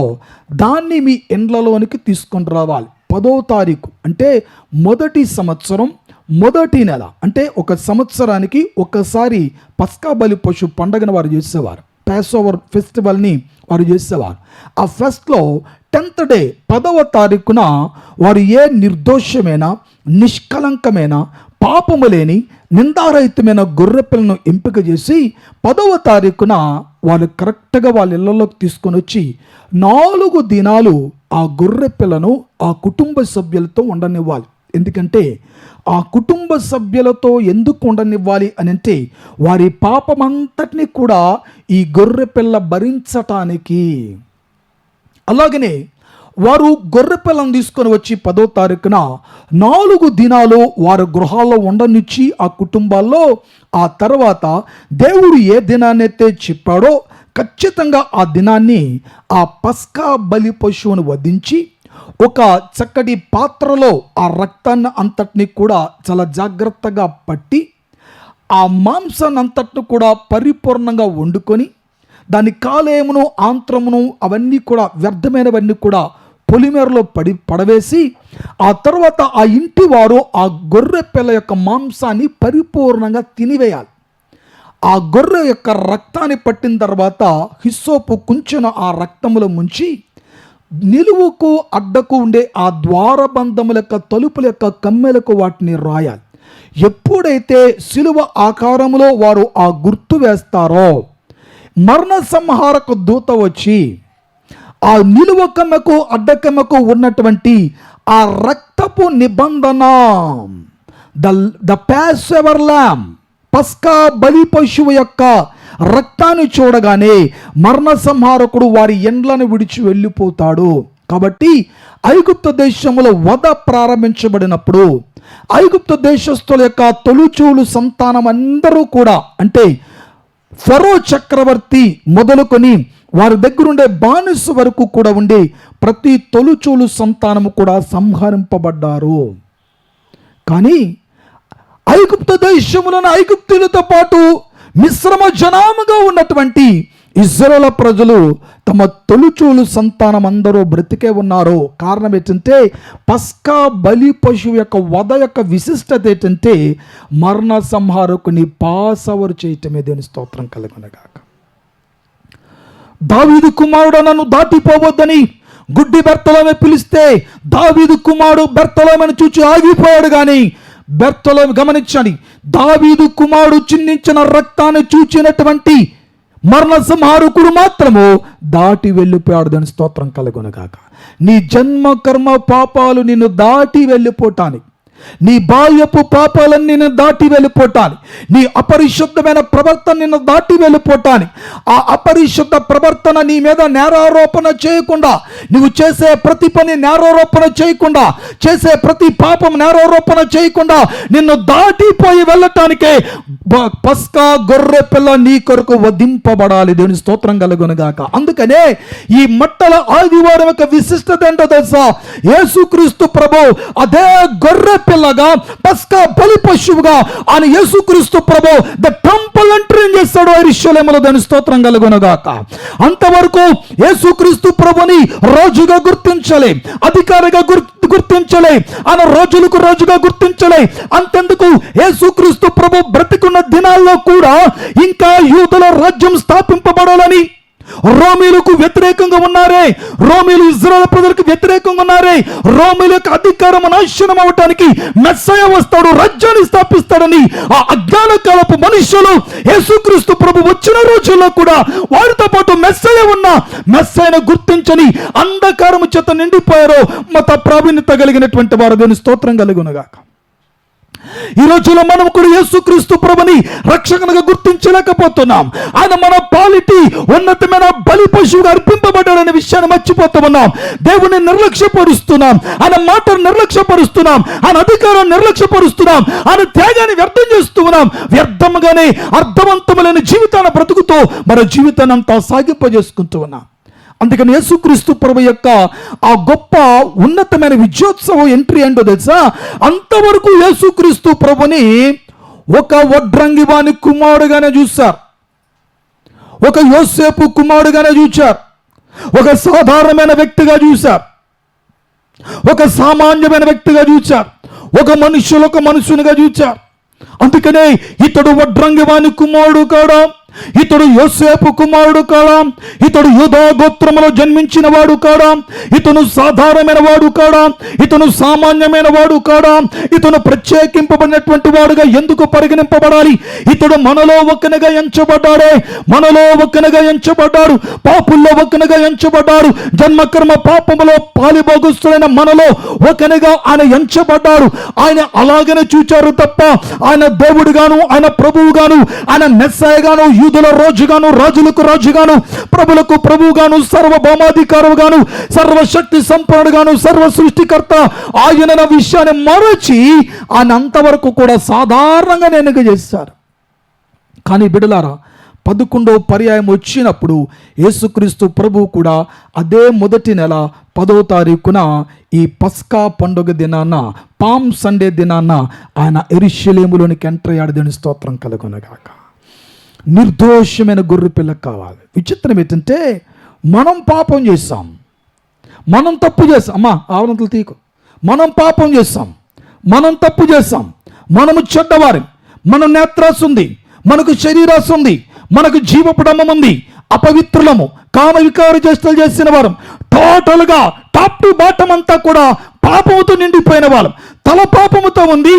[SPEAKER 1] దాన్ని మీ ఇండ్లలోనికి తీసుకొని రావాలి. 10వ తారీఖు అంటే మొదటి సంవత్సరం మొదటి నెల, అంటే ఒక సంవత్సరానికి ఒకసారి పస్కా బలి పశు పండుగను వారు చేసేవారు. పాసోవర్ ఫెస్టివల్ని వారు చేసేవారు. ఆ ఫెస్ట్లో 10th డే 10వ తారీఖున వారు ఏ నిర్దోషమైన నిష్కలంకమైన పాపము లేని నిందారహితమైన గొర్రె పిల్లను ఎంపిక చేసి 10వ తారీఖున వాళ్ళు కరెక్ట్గా వాళ్ళ ఇళ్లలోకి తీసుకొని వచ్చి 4 దినాలు ఆ గొర్రె పిల్లను ఆ కుటుంబ సభ్యులతో ఉండనివ్వాలి. ఎందుకంటే ఆ కుటుంబ సభ్యులతో ఎందుకు ఉండనివ్వాలి అని అంటే వారి పాపమంతటిని కూడా ఈ గొర్రె పిల్ల భరించటానికి. అలాగనే వారు గొర్రె పిల్లను తీసుకొని వచ్చి 10వ తారీఖున 4 దినాలు వారి గృహాల్లో ఉండనిచ్చి ఆ కుటుంబాల్లో ఆ తర్వాత దేవుడు ఏ దినాన్నైతే చెప్పాడో ఖచ్చితంగా ఆ దినాన్ని ఆ పస్కా బలి పశువును వధించి ఒక చక్కటి పాత్రలో ఆ రక్తాన్ని అంతటిని కూడా చాలా జాగ్రత్తగా పట్టి ఆ మాంసాన్ని అంతటిని కూడా పరిపూర్ణంగా వండుకొని దాని కాలేయమును ఆంత్రమును అవన్నీ కూడా వ్యర్థమైనవన్నీ కూడా పొలిమేరలో పడవేసి ఆ తర్వాత ఆ ఇంటి వారు ఆ గొర్రె పిల్ల యొక్క మాంసాన్ని పరిపూర్ణంగా తినివేయాలి. ఆ గొర్రె యొక్క రక్తాన్ని పట్టిన తర్వాత హిస్సోపు కుంచెను ఆ రక్తములో ముంచి నిలువుకు అడ్డకు ఉండే ఆ ద్వారబంధముల యొక్క తలుపుల యొక్క కమ్మెలకు వాటిని రాయాలి. ఎప్పుడైతే శిలువ ఆకారములో వారు ఆ గుర్తు వేస్తారో మరణ సంహారక దూత వచ్చి ఆ నిలువ కమ్మెకు అడ్డకమ్మకు ఉన్నటువంటి ఆ రక్తపు నిబంధన ద పాస్ఓవర్ ల్యాంబ్ పస్కా బలి పశువు యొక్క రక్తాన్ని చూడగానే మరణ సంహారకుడు వారి ఎండ్లను విడిచి వెళ్ళిపోతాడు. కాబట్టి ఐగుప్తు దేశంలో వధ ప్రారంభించబడినప్పుడు ఐగుప్తు దేశస్తుల యొక్క తొలిచూలు సంతానం అందరూ కూడా అంటే ఫరో చక్రవర్తి మొదలుకొని వారి దగ్గరుండే బానిస వరకు కూడా ఉండి ప్రతి తొలిచూలు సంతానము కూడా సంహరింపబడ్డారు. కానీ ఐగుప్తు దేశములను ఐగుప్తులతో పాటు మిశ్రమ జనాముగా ఉన్నటువంటి ఇశ్రాయేలు ప్రజలు తమ తొలిచూలు సంతానం అందరూ బ్రతికే ఉన్నారు. కారణం ఏంటంటే పస్కా బలి పశువు యొక్క వధ యొక్క విశిష్టత ఏంటంటే మరణ సంహారకుని పాసవరు చేయటమే. దేవుని స్తోత్రం కలుగునగాక. దావీదు కుమారుడు నన్ను దాటిపోవద్దని గుడ్డి బెర్తలోమే పిలిస్తే దావీదు కుమారుడు బెర్తలోమని చూచి ఆగిపోయాడు. కానీ బెర్తలోమి గమనించండి, దావీదు కుమారుడు చిందించిన రక్తాన్ని చూచినటువంటి మరణ సంహారకుడు మాత్రము దాటి వెళ్ళిపోయాడు. దాని స్తోత్రం కలుగునగాక. నీ జన్మ కర్మ పాపాలు నిన్ను దాటి వెళ్ళిపోటానికి, నీ బాల్యపు పాపాలన్నీ నిన్ను దాటి వెళ్ళిపోటానికి, నీ అపరిశుద్ధమైన ప్రవర్తన నిన్ను దాటి వెళ్ళిపోటానికి, ఆ అపరిశుద్ధ ప్రవర్తన నీ మీద నేరారోపణ చేయకుండా, నువ్వు చేసే ప్రతి పని నేరారోపణ చేయకుండా, చేసే ప్రతి పాపం నేరారోపణ చేయకుండా నిన్ను దాటిపోయి వెళ్ళటానికే పస్కా గొర్రె పిల్ల నీ కొరకు వధింపబడాలి. దేవుని స్తోత్రం కలుగునుగాక. అందుకనే ఈ మట్టల ఆదివారం యొక్క విశిష్టత ఏంటో తెలుసా? యేసుక్రీస్తు ప్రభు అదే గొర్రె పిల్లగా పస్కా బలి పశువుగా ఆయన యేసుక్రీస్తు ప్రభు ద టెంపుల్ ఎంట్రీ చేస్తాడు యెరూషలేములో. దాని స్తోత్రం కలుగునుగాక. అంతవరకు యేసుక్రీస్తు ప్రభుని రాజుగా గుర్తించలే, అధికారిగా గుర్తించలే, ఆయన రోజులకు రాజుగా రోజుగా అంతెందుకు యేసుక్రీస్తు ప్రభు బ్రతికున్న దినాల్లో కూడా ఇంకా యూదుల రాజ్యం స్థాపింపబడాలని రోమీలకు వ్యతిరేకంగా ఉన్నారే, రోమీలు ఇజ్రాయెల్ ప్రజలకు వ్యతిరేకంగా ఉన్నారే, రోమీల యొక్క అధికారం నాశనం అవటానికి మెస్సయ వస్తాడు, రాజ్యాన్ని స్థాపిస్తాడని ఆ అజ్ఞాన కాలపు మనుషులు యేసుక్రీస్తు ప్రభు వచ్చిన రోజుల్లో కూడా వారితో పాటు మెస్సయ ఉన్న మెస్సయను గుర్తించని అంధకారము చేత నిండిపోయారు మత ప్రావీణ్యత కలిగినటువంటి వారు. దేవుని స్తోత్రం కలుగునుగాక. ఈ రోజులో మనం కూడా యేసుక్రీస్తు ప్రభుని రక్షకునిగా గుర్తించలేకపోతున్నాం. ఆయన మన పాలిటి ఉన్నతమైన బలి పశువుగా అర్పింపబడ్డాడనే విషయాన్ని మర్చిపోతూ ఉన్నాం. దేవుని నిర్లక్ష్యపరుస్తున్నాం, ఆయన మాటను నిర్లక్ష్యపరుస్తున్నాం, ఆయన అధికారాన్ని నిర్లక్ష్యపరుస్తున్నాం, ఆయన త్యాగాన్ని వ్యర్థం చేస్తూ ఉన్నాం. వ్యర్థంగానే అర్థవంతమైన జీవితాన్ని బ్రతుకుతూ మన జీవితాన్ని అంతా సాగింపజేసుకుంటూ ఉన్నాం. అందుకని యేసుక్రీస్తు ప్రభు యొక్క ఆ గొప్ప ఉన్నతమైన విజయోత్సవం ఎంట్రీ ఏంటో తెలుసా? అంతవరకు యేసుక్రీస్తు ప్రభుని ఒక వడ్రంగి వాని కుమారుడుగానే చూశారు, ఒక యోసేపు కుమారుడుగానే చూశారు, ఒక సాధారణమైన వ్యక్తిగా చూశారు, ఒక సామాన్యమైన వ్యక్తిగా చూశారు, ఒక మనుషునిగా చూశారు. అందుకనే ఇతడు వడ్రంగి వాని కుమారుడు కాడా, ఇతడు యోసేపు కుమారుడు కాడా? ఇతడు యూదా గోత్రములో జన్మించిన వాడు కాడా? ఇతను సాధారణమైన వాడు కాడా? ఇతను సామాన్యమైన వాడు కాడా? ఇతను ప్రత్యేకింపబడినటువంటి వాడుగా ఎందుకు పరిగణింపబడాలి? ఇతడు మనలో ఒకనిగా ఎంచబడ్డాడే, మనలో ఒకనిగా ఎంచబడ్డాడు, పాపుల్లో ఒకనిగా ఎంచబడ్డాడు, జన్మకర్మ పాపములో పాలిభోగస్తులైన మనలో ఒకనిగా ఆయన ఎంచబడ్డాడు. ఆయన అలాగనే చూచారు తప్ప ఆయన దేవుడుగాను, ఆయన ప్రభువుగాను, ఆయన మెస్సాయగాను, యూదుల రాజుగాను, రాజులకు రాజుగాను, ప్రభులకు ప్రభువుగాను, సర్వభౌమాధికారుగాను, సర్వశక్తి సంపన్నుడుగాను, సర్వ సృష్టికర్త ఆయన విషయాన్ని మరచి ఆయన అంతవరకు కూడా సాధారణంగా ఎన్నిక చేశారు. కానీ బిడ్డలారా, 11వ పర్యాయం వచ్చినప్పుడు యేసుక్రీస్తు ప్రభువు కూడా అదే మొదటి నెల 10వ తారీఖున ఈ పస్కా పండుగ దినాన, పామ్ సండే దినాన ఆయన యెరూషలేములోనికి ఎంటర్ అయ్యాడు. దేవుని స్తోత్రం కలుగునగాక. నిర్దోషమైన గొర్రె పిల్ల కావాలి. విచిత్రం ఏంటంటే మనం పాపం చేస్తాం, మనం తప్పు చేస్తాం. అమ్మా ఆవరణలు తీకు. మనం పాపం చేస్తాం, మనం తప్పు చేస్తాం, మనము చెడ్డవారి, మన నేత్రాసు ఉంది, మనకు శరీరాసు ఉంది, మనకు జీవపుడమం ఉంది, అపవిత్రులము, కామ వికార చేష్టలు చేసిన వారం, టోటల్గా టాప్ టు బాటం అంతా కూడా పాపముతో నిండిపోయిన వాళ్ళం. తల పాపముతో ఉంది,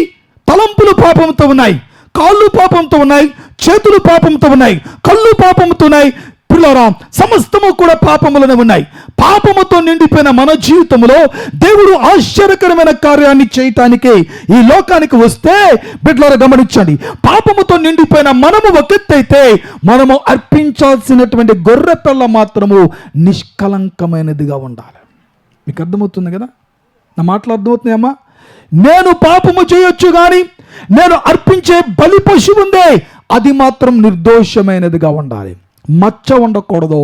[SPEAKER 1] తలంపులు పాపముతో ఉన్నాయి, కాళ్ళు పాపంతో ఉన్నాయి, చేతులు పాపంతో ఉన్నాయి, కళ్ళు పాపంతో ఉన్నాయి, పిల్లరా సమస్తము కూడా పాపములనే ఉన్నాయి. పాపముతో నిండిపోయిన మన జీవితంలో దేవుడు ఆశ్చర్యకరమైన కార్యాన్ని చేయటానికి ఈ లోకానికి వస్తే, బిడ్డలారా గమనించండి, పాపముతో నిండిపోయిన మనము ఒకెత్తైతే, మనము అర్పించాల్సినటువంటి గొర్రె పిల్ల మాత్రము నిష్కలంకమైనదిగా ఉండాలి. మీకు అర్థమవుతుంది కదా? నా మాటలు అర్థమవుతున్నాయమ్మా? నేను పాపము చేయొచ్చు కానీ నేను అర్పించే బలి పశువు ఉందే, అది మాత్రం నిర్దోషమైనదిగా ఉండాలి. మచ్చ ఉండకూడదు,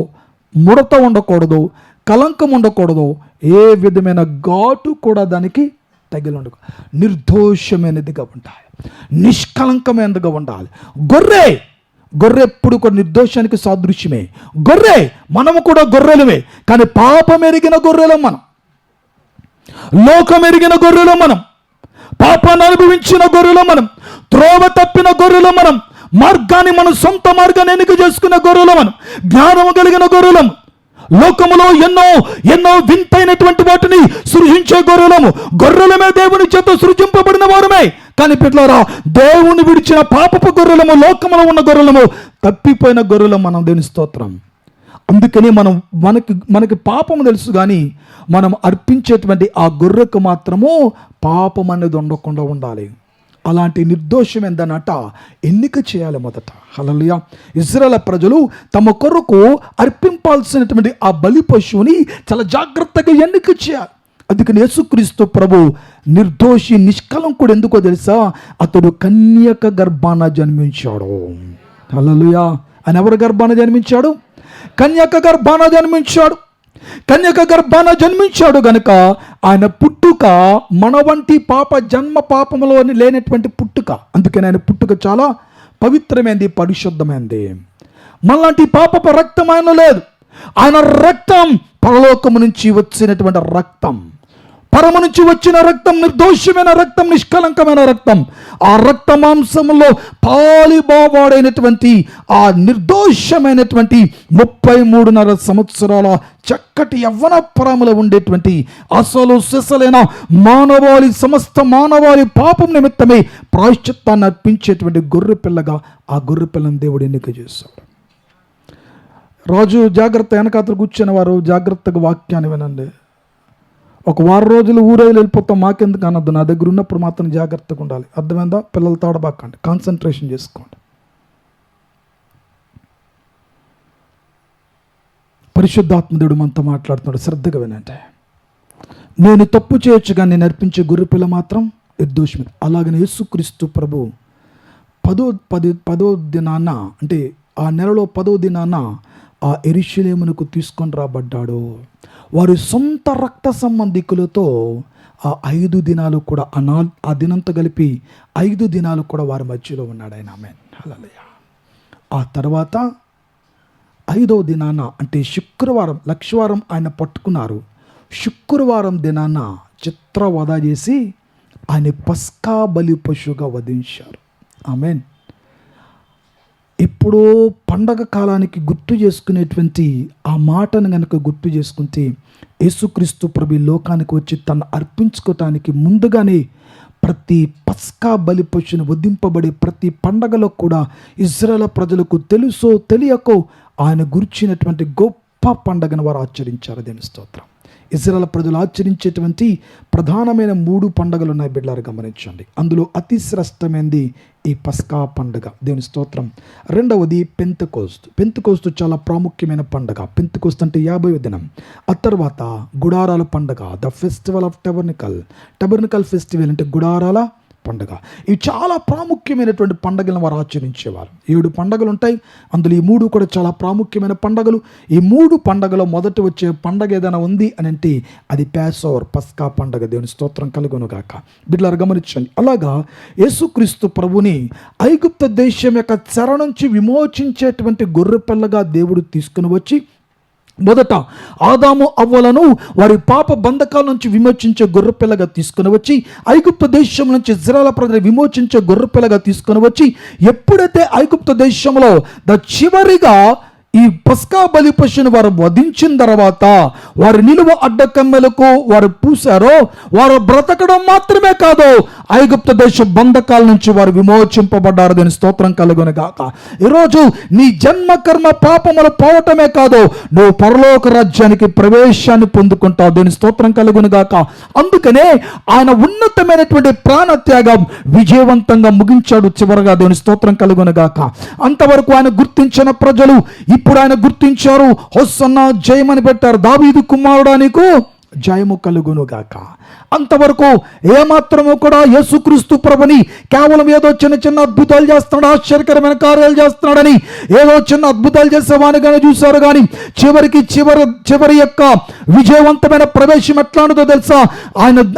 [SPEAKER 1] ముడత ఉండకూడదు, కలంకం ఉండకూడదు, ఏ విధమైన ఘాటు కూడా దానికి తగిలి ఉండకూడదు. నిర్దోషమైనదిగా ఉండాలి, నిష్కలంకమైనదిగా ఉండాలి. గొర్రె ఎప్పుడు కూడా నిర్దోషానికి సాదృశ్యమే. గొర్రె, మనము కూడా గొర్రెలమే, కానీ పాపం ఎరిగిన గొర్రెలం మనం, లోకం ఎరిగిన గొర్రెలం మనం, పాపాన్ని అనుభవించిన గొర్రెలం మనం, త్రోవ తప్పిన గొర్రెలం మనం, మార్గాన్ని మనం సొంత మార్గాన్ని ఎన్నిక చేసుకున్న గొర్రెలం మనం, జ్ఞానము కలిగిన గొర్రెలం, లోకములో ఎన్నో ఎన్నో వింతైనటువంటి వాటిని సృజించే గొర్రెలము. గొర్రెలమే, దేవుని చేత సృజింపబడిన వారమే. కానీ పిల్లలారా, దేవుని విడిచిన పాపపు గొర్రెలము, లోకములో ఉన్న గొర్రెలము, తప్పిపోయిన గొర్రెలం మనం. దేవుని స్తోత్రం. అందుకని మనకి పాపము తెలుసు, కానీ మనం అర్పించేటువంటి ఆ గొర్రెకు మాత్రము పాపం అనేది ఉండకుండా ఉండాలి. అలాంటి నిర్దోషం ఏందన్నట ఎన్నిక చేయాలి మొదట. హల్లెలూయా. ఇశ్రాయేలు ప్రజలు తమ కొరకు అర్పింపాల్సినటువంటి ఆ బలి పశువుని చాలా జాగ్రత్తగా ఎన్నిక చేయాలి. అందుకని యేసుక్రీస్తు ప్రభు నిర్దోషి, నిష్కలంకుడు ఎందుకో తెలుసా? అతడు కన్యక గర్భాన జన్మించాడు. హల్లెలూయా. ఆయన ఎవరి గర్భాన జన్మించాడు? కన్యక గర్భాన జన్మించాడు. కన్యక గర్భాన జన్మించాడు గనుక ఆయన పుట్టుక మన వంటి జన్మ పాపములోని లేనటువంటి పుట్టుక. అందుకని ఆయన పుట్టుక చాలా పవిత్రమైంది, పరిశుద్ధమైంది. మనలాంటి పాపపు రక్తం ఆయన లేదు. ఆయన రక్తం పరలోకము నుంచి వచ్చినటువంటి రక్తం, పరము నుంచి వచ్చిన రక్తం, నిర్దోషమైన రక్తం, నిష్కలంకమైన రక్తం. ఆ రక్త మాంసంలో పాలిబావాడైనటువంటి ఆ నిర్దోషమైనటువంటి 33.5 సంవత్సరాల చక్కటి యవ్వన పరములో ఉండేటువంటి అసలు సిసలైన సమస్త మానవాళి పాపం నిమిత్తమే ప్రాయశ్చిత్తాన్ని అర్పించేటువంటి గొర్రె పిల్లగా ఆ గొర్రె పిల్లని దేవుడు ఎన్నిక చేశాడు. రాజు జాగ్రత్త, వెనకాతలు కూర్చున్న వారు జాగ్రత్తగా వాక్యాన్ని వినండి. ఒక వారం రోజులు ఊరేళ్ళు వెళ్ళిపోతాం, మాకెందుకు అనొద్దు. నా దగ్గర ఉన్నప్పుడు మాత్రం జాగ్రత్తగా ఉండాలి. అర్థమైందా? పిల్లలు తాడబాకండి, కాన్సన్ట్రేషన్ చేసుకోండి. పరిశుద్ధాత్మ దేవుడు మనతో మాట్లాడుతున్నాడు, శ్రద్ధగా వినండి. నేను తప్పు చేయొచ్చు కానీ నేను అర్పించే గొర్రె పిల్ల మాత్రం నిర్దోషమే. అలాగనే యేసుక్రీస్తు ప్రభు 10వ దినాన, అంటే ఆ నెలలో 10వ దినాన ఆ యెరూషలేమునకు తీసుకొని రాబడ్డాడు. వారి సొంత రక్త సంబంధికులతో ఆ 5 దినాలు కూడా, ఆ దినంతో కలిపి 5 దినాలు కూడా వారి మధ్యలో ఉన్నాడు ఆయన. ఆమేన్. హల్లెలూయా. ఆ తర్వాత 5వ దినాన, అంటే శుక్రవారం, లక్షవారం ఆయన పట్టుకున్నారు. శుక్రవారం దినాన చిత్రవధ చేసి ఆయన పస్కా బలి పశువుగా వధించారు. ఆమేన్. ఎప్పుడో పండగ కాలానికి గుర్తు చేసుకునేటువంటి ఆ మాటను కనుక గుర్తు చేసుకుంటే, యేసుక్రీస్తు ప్రభు ఈ లోకానికి వచ్చి తను అర్పించుకోవటానికి ముందుగానే ప్రతి పస్కా బలి పశువును వధింపబడే ప్రతి పండగలో కూడా ఇశ్రాయేలు ప్రజలకు తెలుసో తెలియకో ఆయన గురించినటువంటి గొప్ప పండగను వారు ఆచరించారు. దేవుని స్తోత్రం. ఇశ్రాయేలు ప్రజలు ఆచరించేటువంటి ప్రధానమైన 3 పండుగలు ఉన్నాయి బిడ్డలారా, గమనించండి. అందులో అతి శ్రేష్టమైనది ఈ పస్కా పండుగ. దేవుని స్తోత్రం. రెండవది పెంతెకోస్తు. పెంతెకోస్తు చాలా ప్రాముఖ్యమైన పండుగ. పెంతెకోస్తు అంటే 50వ దినం. ఆ తర్వాత గుడారాల పండుగ, the festival of tabernacle festival అంటే గుడారాల పండుగ. ఇవి చాలా ప్రాముఖ్యమైనటువంటి పండుగలను వారు ఆచరించేవారు. 7 పండుగలు ఉంటాయి. అందులో ఈ 3 కూడా చాలా ప్రాముఖ్యమైన పండుగలు. ఈ 3 పండుగలో మొదట వచ్చే పండుగ ఏదైనా ఉంది అని అంటే అది ప్యాసోవర్, పస్కా పండుగ. దేవుని స్తోత్రం కలుగును గాక. బిడ్డలారా గమనించండి. అలాగా యేసుక్రీస్తు ప్రభుని ఐగుప్తు దేశం యొక్క చెర నుంచి విమోచించేటువంటి గొర్రెపిల్లగా దేవుడు తీసుకుని వచ్చి మొదట ఆదాము అవ్వలను వారి పాప బంధకాల నుంచి విమోచించే గొర్రెపిల్లగా తీసుకుని వచ్చి, ఐగుప్తు దేశం నుంచి ఇశ్రాయేలు ప్రజలు విమోచించే గొర్రెపిల్లగా తీసుకుని వచ్చి, ఎప్పుడైతే ఐగుప్తు దేశంలో చివరిగా ఈ పస్కా బలి పశువును వారు వధించిన తర్వాత వారి నిలువ అడ్డకమ్మెలకు వారు పూసారో, వారు బ్రతకడం మాత్రమే కాదు, ఐగుప్తు దేశ బంధకాల నుంచి వారు విమోచింపబడ్డారు. దీని స్తోత్రం కలుగును గాక. ఈరోజు నీ జన్మ కర్మ పాపములు పోవటమే కాదు, నువ్వు పరలోక రాజ్యానికి ప్రవేశాన్ని పొందుకుంటావు. దీని స్తోత్రం కలుగును గాక. అందుకనే ఆయన ఉన్నతమైనటువంటి ప్రాణత్యాగం విజయవంతంగా ముగించాడు చివరగా. దేవుని స్తోత్రం కలుగును గాక. అంతవరకు ఆయన గుర్తించిన ప్రజలు ఇప్పుడు ఆయన గుర్తించారు. హోసన్నా జయమని పెట్టారు. దావీదు కుమారుడా నీకు జయము కలుగును గాక. అంతవరకు ఏమాత్రము కూడా యేసుక్రీస్తు ప్రభుని కేవలం ఏదో చిన్న చిన్న అద్భుతాలు చేస్తున్నాడు, ఆశ్చర్యకరమైన కార్యాలు చేస్తున్నాడని ఏదో చిన్న అద్భుతాలు చేసేవానిగానే చూశారు. కానీ చివరి యొక్క విజయవంతమైన ప్రవేశం ఎట్లాంటిదో తెలుసా?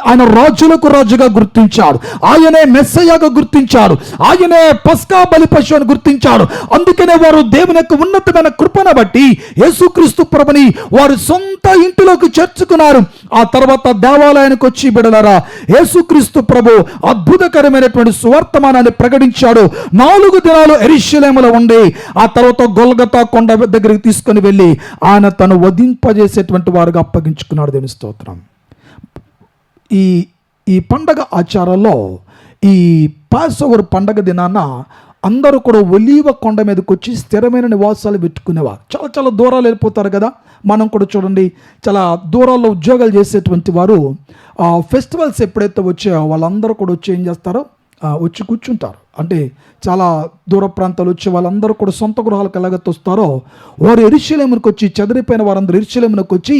[SPEAKER 1] ఆయన రాజులకు రాజుగా గుర్తించాడు. ఆయనే మెస్సయ్యగా గుర్తించాడు. ఆయనే పస్కా బలి పశువు అని గుర్తించాడు. అందుకనే వారు దేవుని యొక్క ఉన్నతమైన కృపను బట్టి యేసుక్రీస్తు ప్రభుని వారి సొంత ఇంటిలోకి చేర్చుకున్నారు. ఆ తర్వాత దేవాలయానికి వచ్చి బిడ్డలారా, యేసుక్రీస్తు ప్రభు అద్భుతకరమైనటువంటి సువర్తమానాన్ని ప్రకటించాడు. 4 దినాలు యెరూషలేములో ఉండి ఆ తర్వాత గొల్గతా కొండ దగ్గరికి తీసుకుని వెళ్ళి ఆయన తను వధింపజేసేటువంటి వారుగా అప్పగించుకున్నాడు. దేవుని స్తోత్రం. ఈ పండగ ఆచారాల్లో ఈ పాసోవర్ పండగ దినాన అందరూ కూడా ఒలీవ కొండ మీదకి వచ్చి స్థిరమైన నివాసాలు పెట్టుకునేవారు. చాలా చాలా దూరాలు వెళ్ళిపోతారు కదా. మనం కూడా చూడండి, చాలా దూరాల్లో ఉద్యోగాలు చేసేటువంటి వారు ఫెస్టివల్స్ ఎప్పుడైతే వచ్చాయో వాళ్ళందరూ కూడా వచ్చి ఏం చేస్తారో వచ్చి కూర్చుంటారు. అంటే చాలా దూర ప్రాంతాలు వచ్చి వాళ్ళందరూ కూడా సొంత గృహాలకు ఎలాగైతే వస్తారో వారు యెరూషలేమునికి వచ్చి, చెదిరిపోయిన వారందరూ యెరూషలేమునికి వచ్చి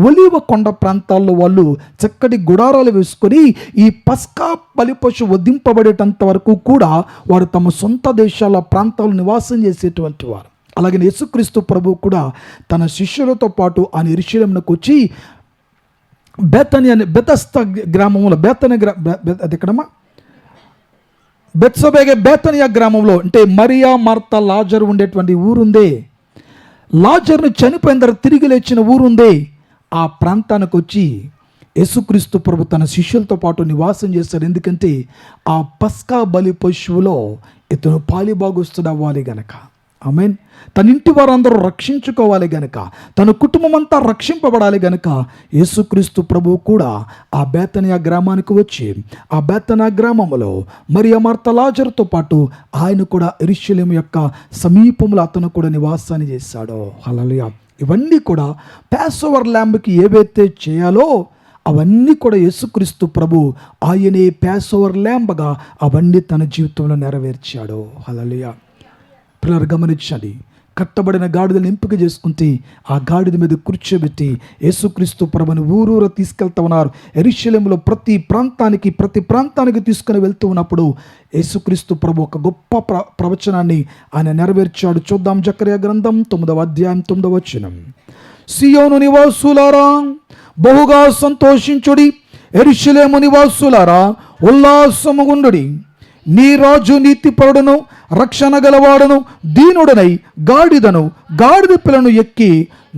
[SPEAKER 1] ఒలీవ కొండ ప్రాంతాల్లో వాళ్ళు చక్కటి గుడారాలు వేసుకొని ఈ పస్కా బలి పశువు వధింపబడేటంత వరకు కూడా వారు తమ సొంత దేశాల ప్రాంతాల్లో నివాసం చేసేటువంటి వారు. అలాగే యేసుక్రీస్తు ప్రభువు కూడా తన శిష్యులతో పాటు ఆయన యెరూషలేమునికి వచ్చి బెతస్దా గ్రామంలో అది ఎక్కడమ్మా బేతనియా గ్రామంలో, అంటే మరియా, మార్తా, లాజరు ఉండేటువంటి ఊరుందే. లాజర్ను చనిపోయిన తర్వాత తిరిగి లేచిన ఊరుందే. ఆ ప్రాంతానికి వచ్చి యేసుక్రీస్తు ప్రభు తన శిష్యులతో పాటు నివాసం చేశారు. ఎందుకంటే ఆ పస్కా బలి పశువులో ఇతను పాలిభాగస్తుడు అవ్వాలి గనక. ఆమేన్. తన ఇంటి వారందరూ రక్షించుకోవాలి గనక, తన కుటుంబం అంతా రక్షింపబడాలి గనక యేసుక్రీస్తు ప్రభువు కూడా ఆ బేతనియా గ్రామానికి వచ్చి ఆ బేతనియా గ్రామంలో మరియా, మార్తా, లాజరుతో పాటు ఆయన కూడా యెరూషలేము యొక్క సమీపంలో అతను కూడా నివాసాన్ని చేశాడు. హల్లెలూయా. ఇవన్నీ కూడా పాసోవర్ ల్యాంబ్కి ఏవైతే చేయాలో అవన్నీ కూడా యేసుక్రీస్తు ప్రభు ఆయనే పాసోవర్ ల్యాంబ్గా అవన్నీ తన జీవితంలో నెరవేర్చాడు. హల్లెలూయా. పిల్లలు గమనించండి. కట్టబడిన గాడిదలను ఎంపిక చేసుకుంటే ఆ గాడిద మీద కూర్చోబెట్టి యేసుక్రీస్తు ప్రభుని ఊరూర తీసుకెళ్తా ఉన్నారు. యెరూషలేములో ప్రతి ప్రాంతానికి తీసుకుని వెళ్తూ ఉన్నప్పుడు యేసుక్రీస్తు ప్రభు ఒక గొప్ప ప్రవచనాన్ని ఆయన నెరవేర్చాడు. చూద్దాం. జకర్యా గ్రంథం 9వ అధ్యాయం 9వ వచనం. సియోను నివాసులారా బహుగా సంతోషించుడి, యెరూషలేము నివాసులారా ఉల్లాసముగుండుడి. నీ రాజు నీతిపరుడును రక్షణ గలవాడును దీనుడనై గాడిద పిల్లను ఎక్కి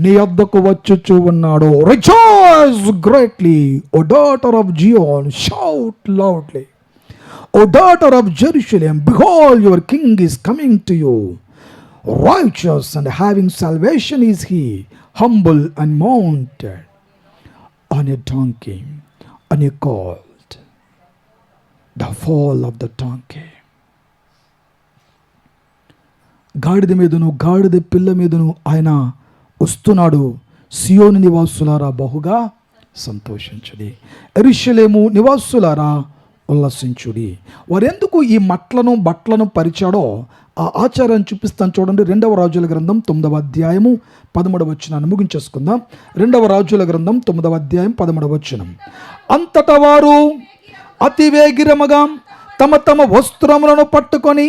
[SPEAKER 1] నీ వద్దకు వచ్చుచూ ఉన్నాడు. Rejoice greatly, O daughter of Zion, shout loudly, O daughter of Jerusalem, behold your king is coming to you. righteous and having salvation is he, humble and mounted on a donkey, and he called the fall of the donkey. గాడిద మీదను గాడిద పిల్ల మీదను ఆయన వస్తున్నాడు. సియోను నివాసులారా బహుగా సంతోషించుడి, యెరూషలేము నివాసులారా ఉల్లసించుడి. వారెందుకు ఈ మట్లను బట్టలను పరిచాడో ఆ ఆచారాన్ని చూపిస్తాను చూడండి. 2వ రాజుల గ్రంథం 9వ అధ్యాయము 13వ వచనాన్ని ముగించేసుకుందాం. 2వ రాజుల గ్రంథం 9వ అధ్యాయం 13వ వచనం. అంతటా వారు అతి వేగిరముగా తమ తమ వస్త్రములను పట్టుకొని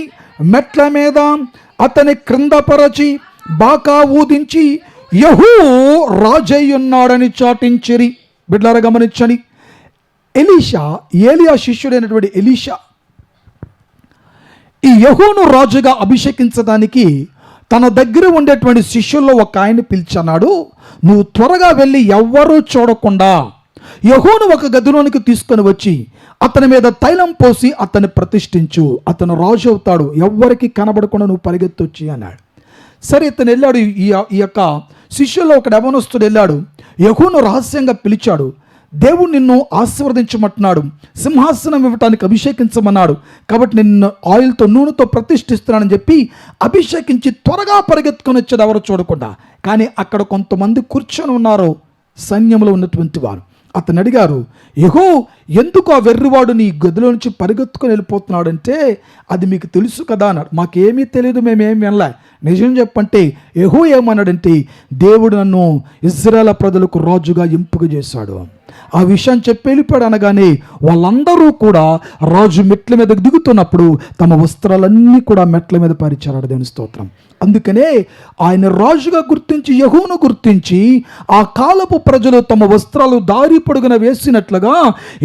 [SPEAKER 1] మెట్ల మీద అతని క్రిందపరచి బాకా ఊదించి యెహూ రాజయ్యున్నాడని చాటించిరి. బిడ్లారా గమనించండి, ఏలియా శిష్యుడైనటువంటి ఎలీషా ఈ యెహూను రాజుగా అభిషేకించడానికి తన దగ్గర ఉండేటువంటి శిష్యుల్లో ఒక ఆయన పిలిచన్నాడు, నువ్వు త్వరగా వెళ్ళి ఎవ్వరూ చూడకుండా యెహూను ఒక గదిలోనికి తీసుకొని వచ్చి అతని మీద తైలం పోసి అతన్ని ప్రతిష్ఠించు, అతను రాజు అవుతాడు, ఎవ్వరికి కనబడకుండా నువ్వు పరిగెత్తొచ్చి అన్నాడు. సరే, ఇతను వెళ్ళాడు. ఈ యొక్క శిష్యుల్లో ఒక యవనస్తుడు వెళ్ళాడు, యెహూను రహస్యంగా పిలిచాడు. దేవుడు నిన్ను ఆశీర్వదించమంటున్నాడు, సింహాసనం ఇవ్వటానికి అభిషేకించమన్నాడు, కాబట్టి నిన్ను ఆయిల్తో నూనెతో ప్రతిష్ఠిస్తున్నానని చెప్పి అభిషేకించి త్వరగా పరిగెత్తుకొని వచ్చాడు ఎవరు చూడకుండా. కానీ అక్కడ కొంతమంది కూర్చొని ఉన్నారు, సైన్యంలో ఉన్నటువంటి వారు. అతను అడిగారు, యెహూ ఎందుకు ఆ వెర్రివాడు నీ గదిలో నుంచి పరిగెత్తుకొని వెళ్ళిపోతున్నాడంటే అది మీకు తెలుసు కదా అన్నాడు. మాకేమీ తెలియదు, మేమేం వినలే. నిజం చెప్పంటే యెహూ ఏమన్నాడంటే, దేవుడు నన్ను ఇశ్రాయేలు ప్రజలకు రాజుగా ఎంపిక చేశాడు, ఆ విషయం చెప్పి వెళ్ళిపోయాడు అనగానే వాళ్ళందరూ కూడా రాజు మెట్ల మీదకి దిగుతున్నప్పుడు తమ వస్త్రాలన్నీ కూడా మెట్ల మీద పరిచారు. దేవుని స్తోత్రం. అందుకనే ఆయన రాజుగా గుర్తించి యెహూను గుర్తించి ఆ కాలపు ప్రజలు తమ వస్త్రాలు దారి పొడుగున వేసినట్లుగా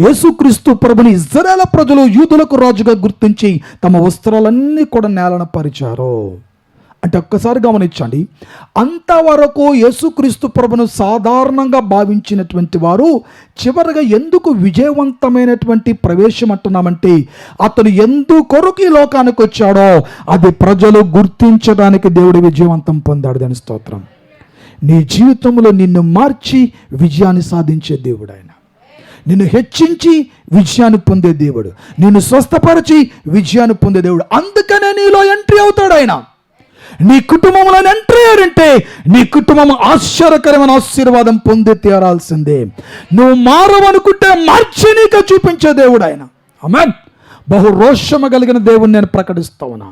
[SPEAKER 1] యేసుక్రీస్తు ప్రభుని ఇశ్రాయేలు ప్రజలు యూదులకు రాజుగా గుర్తించి తమ వస్త్రాలన్నీ కూడా నేలన పరిచారు. అంటే ఒక్కసారి గమనించండి, అంతవరకు యేసుక్రీస్తు ప్రభును సాధారణంగా భావించినటువంటి వారు చివరిగా ఎందుకు విజయవంతమైనటువంటి ప్రవేశం అంటున్నామంటే అతను ఎందుకొరకు ఈ లోకానికి వచ్చాడో అది ప్రజలు గుర్తించడానికి దేవుడు విజయవంతం పొందాడు. దాని స్తోత్రం. నీ జీవితంలో నిన్ను మార్చి విజయాన్ని సాధించే దేవుడు ఆయన, నిన్ను హెచ్చించి విజయాన్ని పొందే దేవుడు, నిన్ను స్వస్థపరిచి విజయాన్ని పొందే దేవుడు. అందుకనే నీలో ఎంట్రీ అవుతాడు ఆయన. నీ కుటుంబంలో ఎంట్రీ అయ్యారంటే నీ కుటుంబం ఆశ్చర్యకరమైన ఆశీర్వాదం పొంది తీరాల్సిందే. నువ్వు మారవనుకుంటే మార్చి నీకు చూపించే దేవుడు ఆయన. ఆమేన్. బహు రోషము కలిగిన దేవుని నేను ప్రకటిస్తా ఉన్నా.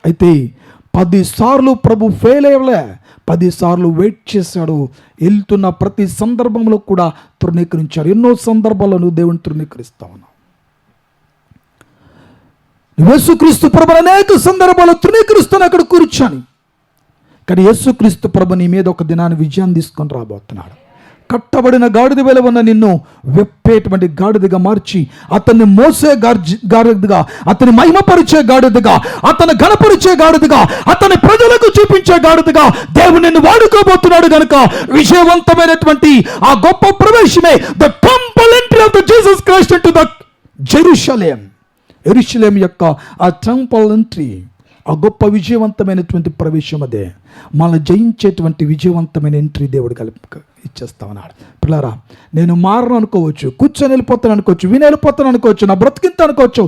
[SPEAKER 1] అయితే 10 సార్లు ప్రభు ఫెయిల్ అయ్యలే, 10 సార్లు వెయిట్ చేశాడు. వెళ్తున్న ప్రతి సందర్భంలో కూడా తృణీకరించాడు. ఎన్నో సందర్భాల్లో నువ్వు దేవుని తృణీకరిస్తా ఉన్నావు. యేసుక్రీస్తు ప్రభు అనేక సందర్భాల్లో తృణీకరిస్తాను అక్కడ కూర్చొని. కానీ యేసుక్రీస్తు ప్రభు నీ మీద ఒక దినాన్ని విజయాన్ని తీసుకొని రాబోతున్నాడు. కట్టబడిన గాడిద వలె ఉన్న నిన్ను వెప్పేటువంటి గాడిదగా మార్చి అతన్ని మోసే గాడిదగా, అతని మహిమపరిచే గాడిదగా, అతను ఘనపరిచే గాడిదగా, అతని ప్రజలకు చూపించే గాడిదగా దేవుడు నిన్ను వాడుకోబోతున్నాడు. కనుక విజయవంతమైనటువంటి ఆ గొప్ప ప్రవేశమే the temple entry of the Jesus Christ into the Jerusalem. యెరూషలేం యొక్క ఆ టెంపుల్ ఎంట్రీ, ఆ గొప్ప విజయవంతమైనటువంటి ప్రవేశం, అదే మనల్ని జయించేటువంటి విజయవంతమైన ఎంట్రీ దేవుడు ఇచ్చేస్తా ఉన్నాడు. పిల్లరా, నేను మారను అనుకోవచ్చు, కూర్చొని వెళ్ళిపోతాను అనుకోవచ్చు, విని వెళ్ళిపోతాను అనుకోవచ్చు, నా బ్రతికింత అనుకోవచ్చు,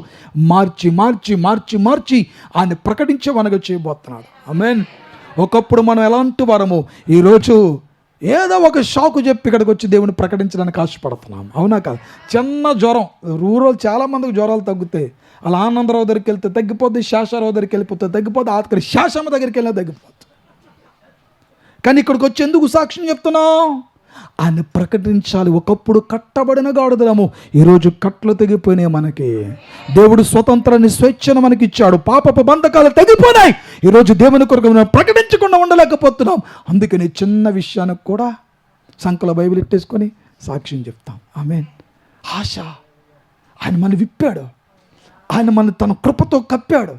[SPEAKER 1] మార్చి మార్చి మార్చి మార్చి ఆయన ప్రకటించేవనగా చేయబోతున్నాడు. ఆమేన్. ఒకప్పుడు మనం ఎలాంటి వారము ఈరోజు ఏదో ఒక షాకు చెప్పి ఇక్కడికి వచ్చి దేవుని ప్రకటించడానికి ఆశపడుతున్నాం. అవునా కాదు? చిన్న జ్వరం, రూరల్ చాలామందికి జ్వరాలు తగ్గుతాయి. అలా ఆనందరావు దగ్గరికి వెళ్తే తగ్గిపోద్ది, శాషారావు దగ్గరికి వెళ్ళిపోతే తగ్గిపోద్ది, ఆఖరి శాషమ్మ దగ్గరికి వెళ్ళినా తగ్గిపోద్ది. కానీ ఇక్కడికి వచ్చి ఎందుకు సాక్ష్యం చెప్తున్నావు? ఆయన ప్రకటించాలి. ఒకప్పుడు కట్టబడిన గాడిదలము, ఈరోజు కట్లు తెగిపోయినాయి. మనకి దేవుడు స్వతంత్రాన్ని, స్వేచ్ఛను మనకి ఇచ్చాడు. పాపపు బంధకాలు తెగిపోయినాయి. ఈరోజు దేవుని కొరకు మనం ప్రకటించకుండా ఉండలేకపోతున్నాం. అందుకని చిన్న విషయానికి కూడా సంకల బైబిల్ ఇట్టేసుకొని సాక్ష్యం చెప్తాం. ఆమేన్. ఆశ, ఆయన మన విప్పాడు, ఆయన మన తన కృపతో కప్పాడు,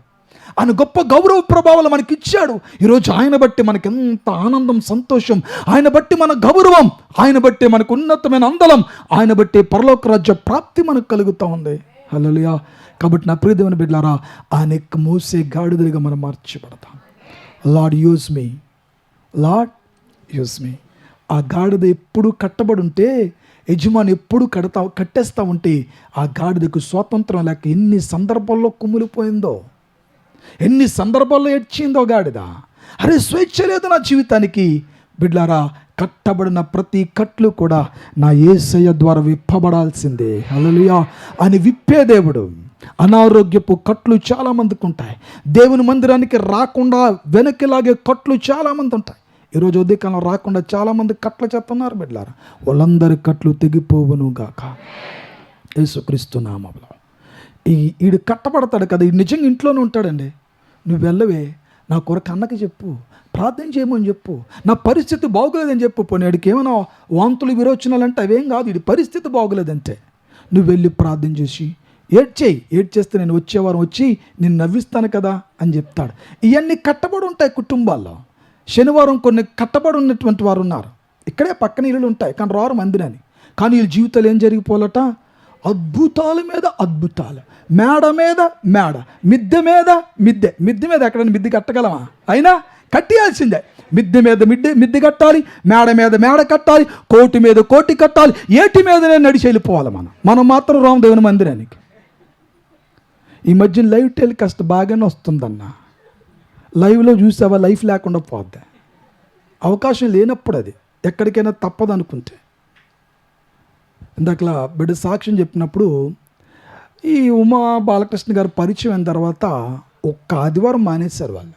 [SPEAKER 1] ఆయన గొప్ప గౌరవ ప్రభావాలు మనకి ఇచ్చాడు. ఈరోజు ఆయన బట్టి మనకి ఎంత ఆనందం, సంతోషం, ఆయన బట్టి మన గౌరవం, ఆయన బట్టి మనకు ఉన్నతమైన అందలం, ఆయన బట్టి పరలోక రాజ్య ప్రాప్తి మనకు కలుగుతూ ఉంది. హల్లెలూయా. కాబట్టి నా ప్రియ దేవుని బిడ్డలారా, ఆయన మోసే గాడిదలుగా మనం మార్చబడతాం. Lord use me, Lord use me. ఆ గాడిద ఎప్పుడు కట్టబడి ఉంటే, యజమాని ఎప్పుడు కట్టేస్తూ ఉంటే ఆ గాడిదకు స్వాతంత్రం లేక ఎన్ని సందర్భాల్లో కుమిలిపోయిందో, ఎన్ని సందర్భాల్లో ఏడ్చిందో గాడిద. అరే స్వేచ్ఛ లేదు నా జీవితానికి. బిడ్లారా, కట్టబడిన ప్రతి కట్లు కూడా నా యేసయ్య ద్వారా విప్పబడాల్సిందే. హల్లెలూయా అని విప్పే దేవుడు. అనారోగ్యపు కట్లు చాలామందికి ఉంటాయి. దేవుని మందిరానికి రాకుండా వెనక్కిలాగే కట్లు చాలామంది ఉంటాయి. ఈరోజు ఉదయకాలం రాకుండా చాలామంది కట్ల చేస్తున్నారు బిడ్డలారా. వాళ్ళందరి కట్లు తెగిపోవును గాక యేసుక్రీస్తు నామములో. ఈడు కట్టబడతాడు కదా, ఈ నిజంగా ఇంట్లోనే ఉంటాడండి. నువ్వు వెళ్ళవే, నా కొరకు అన్నకి చెప్పు, ప్రార్థన చేయమని చెప్పు, నా పరిస్థితి బాగోలేదని చెప్పు. పోనీడికి ఏమైనా వాంతులు విరోచనాలంటే అవేం కాదు, ఇది పరిస్థితి బాగోలేదంటే నువ్వు వెళ్ళి ప్రార్థన చేసి ఏడ్చేస్తే నేను వచ్చే వారం వచ్చి నేను నవ్విస్తాను కదా అని చెప్తాడు. ఇవన్నీ కట్టబడి ఉంటాయి కుటుంబాల్లో. శనివారం కొన్ని కట్టబడి ఉన్నటువంటి వారు ఉన్నారు. ఇక్కడే పక్కన ఇల్లులు ఉంటాయి కానీ రారు మందిరాన్ని. కానీ వీళ్ళ జీవితాలు ఏం జరిగిపోలట, అద్భుతాల మీద అద్భుతాలు, మేడ మీద మేడ, మిద్దె మీద మిద్దె. మిద్దె మీద ఎక్కడైనా మిద్దె కట్టగలమా? అయినా కట్టియాల్సిందే. మిద్దె మీద మిద్దె కట్టాలి, మేడ మీద మేడ కట్టాలి, కోటి మీద కోటి కట్టాలి, ఏటి మీదనే నడిచి వెళ్ళిపోవాలి. మనం మాత్రం రామదేవుని మందిరానికి. ఈ మధ్య లైవ్ టెలికాస్ట్ బాగానే వస్తుందన్న. లైవ్లో చూసావా, లైఫ్ లేకుండా పోద్ది. అవకాశం లేనప్పుడు అది ఎక్కడికైనా తప్పదు అనుకుంటే. ఇందాకలా బిడ్డ సాక్ష్యం చెప్పినప్పుడు ఈ ఉమా బాలకృష్ణ గారు పరిచయం అయిన తర్వాత ఒక్క ఆదివారం మానేశారు వాళ్ళు.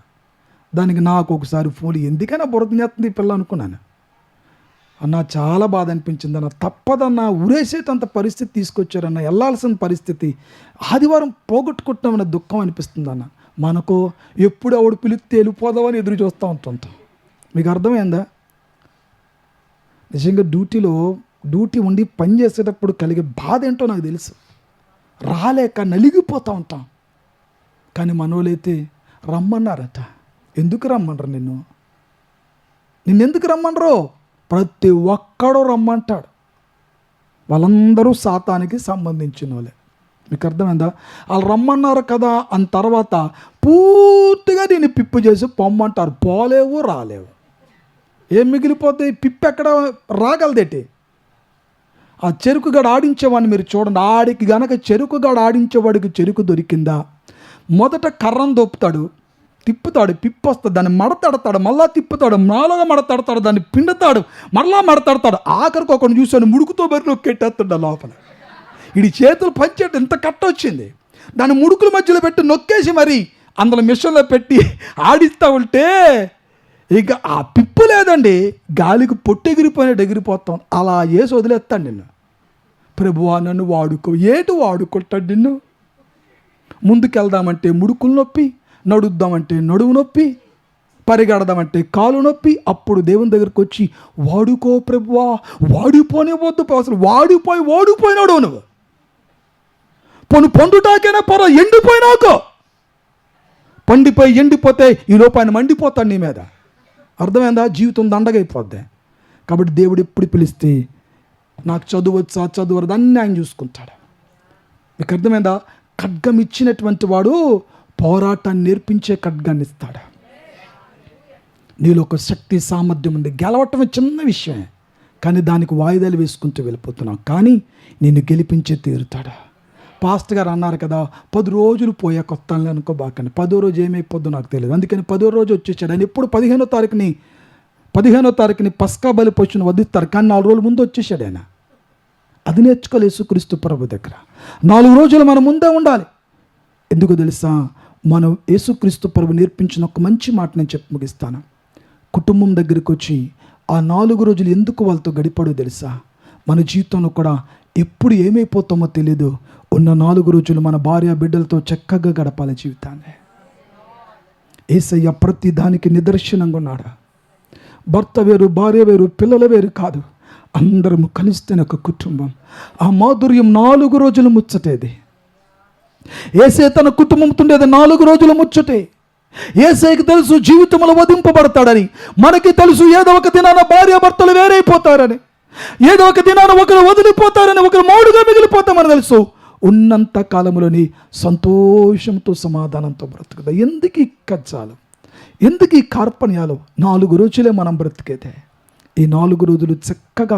[SPEAKER 1] దానికి నాకు ఒకసారి ఫోన్, ఎందుకైనా బురదనేస్తుంది ఈ పిల్ల అనుకున్నాను. అన్న చాలా బాధ అనిపించింది అన్న, తప్పదన్న, ఉరేసేటంత పరిస్థితి తీసుకొచ్చారన్న, వెళ్ళాల్సిన పరిస్థితి, ఆదివారం పోగొట్టుకుంటున్నామన్న దుఃఖం అనిపిస్తుంది అన్న. మనకు ఎప్పుడు ఆవిడ పిలిస్తే వెళ్ళిపోదామని ఎదురు చూస్తూ ఉంటుంటాం. మీకు అర్థమైందా? నిజంగా డ్యూటీ ఉండి పని చేసేటప్పుడు కలిగే బాధ ఏంటో నాకు తెలుసు. రాలేక నలిగిపోతూ ఉంటాం. కానీ మనోళ్ళైతే రమ్మన్నారట. ఎందుకు రమ్మనరు? నిన్నెందుకు రమ్మనరు? ప్రతి ఒక్కడూ రమ్మంటాడు. వాళ్ళందరూ సాతానికి సంబంధించిన వాళ్ళే. మీకు అర్థమైందా? వాళ్ళు రమ్మన్నారు కదా అని తర్వాత పూర్తిగా దీన్ని పిప్పు చేసి పొమ్మంటారు. పోలేవు, రాలేవు. ఏం మిగిలిపోతాయి? పిప్పు ఎక్కడ రాగలదేటి? ఆ చెరుకుగడ ఆడించేవాడిని మీరు చూడండి. ఆడికి గనక చెరుకుగడ ఆడించేవాడికి చెరుకు దొరికిందా, మొదట కర్రను దొప్పుతాడు, తిప్పుతాడు, పిప్పు వస్తుంది, దాన్ని మడతడతాడు, మళ్ళా తిప్పుతాడు, నాలుగా మడతడతాడు, దాన్ని పిండుతాడు, మళ్ళా మడతడతాడు. ఆఖరికి ఒకరిని చూశాను, ముడుకుతో బరి నొక్కెట్టేస్తుండ లోపల. ఇది చేతులు పంచేట్టు ఇంత కట్ట వచ్చింది, దాన్ని ముడుకుల మధ్యలో పెట్టి నొక్కేసి మరి అందులో మిషన్లో పెట్టి ఆడిస్తూ ఉంటే ఇక ఆ పిప్పు లేదండి, గాలికి పొట్టు ఎగిరిపోతాం. అలా వేసి వదిలేస్తాడు నిన్ను. ప్రభువా నన్ను వాడుకో. ఏటు వాడుకుంటాడు నిన్ను? ముందుకెళ్దామంటే ముడుకులు నొప్పి, నడుద్దామంటే నడువు నొప్పి, పరిగెడదామంటే కాలు నొప్పి. అప్పుడు దేవుని దగ్గరికి వచ్చి వాడుకో ప్రభువా, వాడిపోనే వద్దు, అసలు ఓడిపోయినాడు నువ్వు. పండుటాకైనా ఎండిపోయినాకో. ఎండిపోతే ఈ లోపాయన మండిపోతాడు నీ మీద. అర్థమైందా? జీవితం దండగైపోద్ది. కాబట్టి దేవుడు ఎప్పుడు పిలిస్తే నాకు చదువచ్చా చదువరదు అన్నీ ఆయన చూసుకుంటాడు. మీకు అర్థమైందా? ఖడ్గం ఇచ్చినటువంటి వాడు పోరాటాన్ని నేర్పించే ఖడ్గాన్ని ఇస్తాడు. నీలో ఒక శక్తి సామర్థ్యం ఉంది. గెలవటం చిన్న విషయమే, కానీ దానికి వాయిదాలు వేసుకుంటూ వెళ్ళిపోతున్నావు. కానీ నిన్ను గెలిపించే తీరుతాడా. పాస్టర్ గారు అన్నారు కదా, 10 రోజులు పోయా కొత్త అనుకో బాకండి. 10వ రోజు ఏమైపోద్దో నాకు తెలియదు. అందుకని 10వ రోజు వచ్చేసాడు. ఆయన ఎప్పుడు 15వ తారీఖుని పస్కా బలి పశువుని వధిస్తారు, కానీ 4 రోజుల ముందు వచ్చేసాడు ఆయన. అది నేర్చుకోవాలి యేసుక్రీస్తు ప్రభు దగ్గర. 4 రోజులు మనం ముందే ఉండాలి. ఎందుకు తెలుసా? మనం యేసుక్రీస్తు ప్రభు నేర్పించిన ఒక మంచి మాట నేను చెప్పి ముగిస్తాను. కుటుంబం దగ్గరికి వచ్చి ఆ 4 రోజులు ఎందుకు వాళ్ళతో గడిపాడో తెలుసా? మన జీవితంలో కూడా ఎప్పుడు ఏమైపోతామో తెలీదు. ఉన్న 4 రోజులు మన భార్య బిడ్డలతో చక్కగా గడపాలి జీవితాన్ని. యేసయ్య ప్రతి దానికి నిదర్శనంగా ఉన్నాడు. భర్త వేరు, భార్య వేరు, పిల్లల వేరు కాదు, అందరము కలిస్తేనే ఒక కుటుంబం. ఆ మాధుర్యం 4 రోజులు ముచ్చటేది. యేసే తన కుటుంబంతో ఉండేది 4 రోజులు ముచ్చటే. యేసేకి తెలుసు జీవితంలో వధింపబడతాడని, మనకి తెలుసు ఏదో ఒక దినాన భార్య భర్తలు వేరైపోతారని, ఏదో ఒక దినాన ఒకరు వదిలిపోతారని, ఒకరు మౌడుగా మిగిలిపోతామని తెలుసు. ఉన్నంత కాలంలోని సంతోషంతో సమాధానంతో బ్రతుకుదా. ఎందుకు కచ్చాలు? ఎందుకు ఈ కార్పణ్యాలు? 4 రోజులే మనం బ్రతికేదే. ఈ 4 రోజులు చక్కగా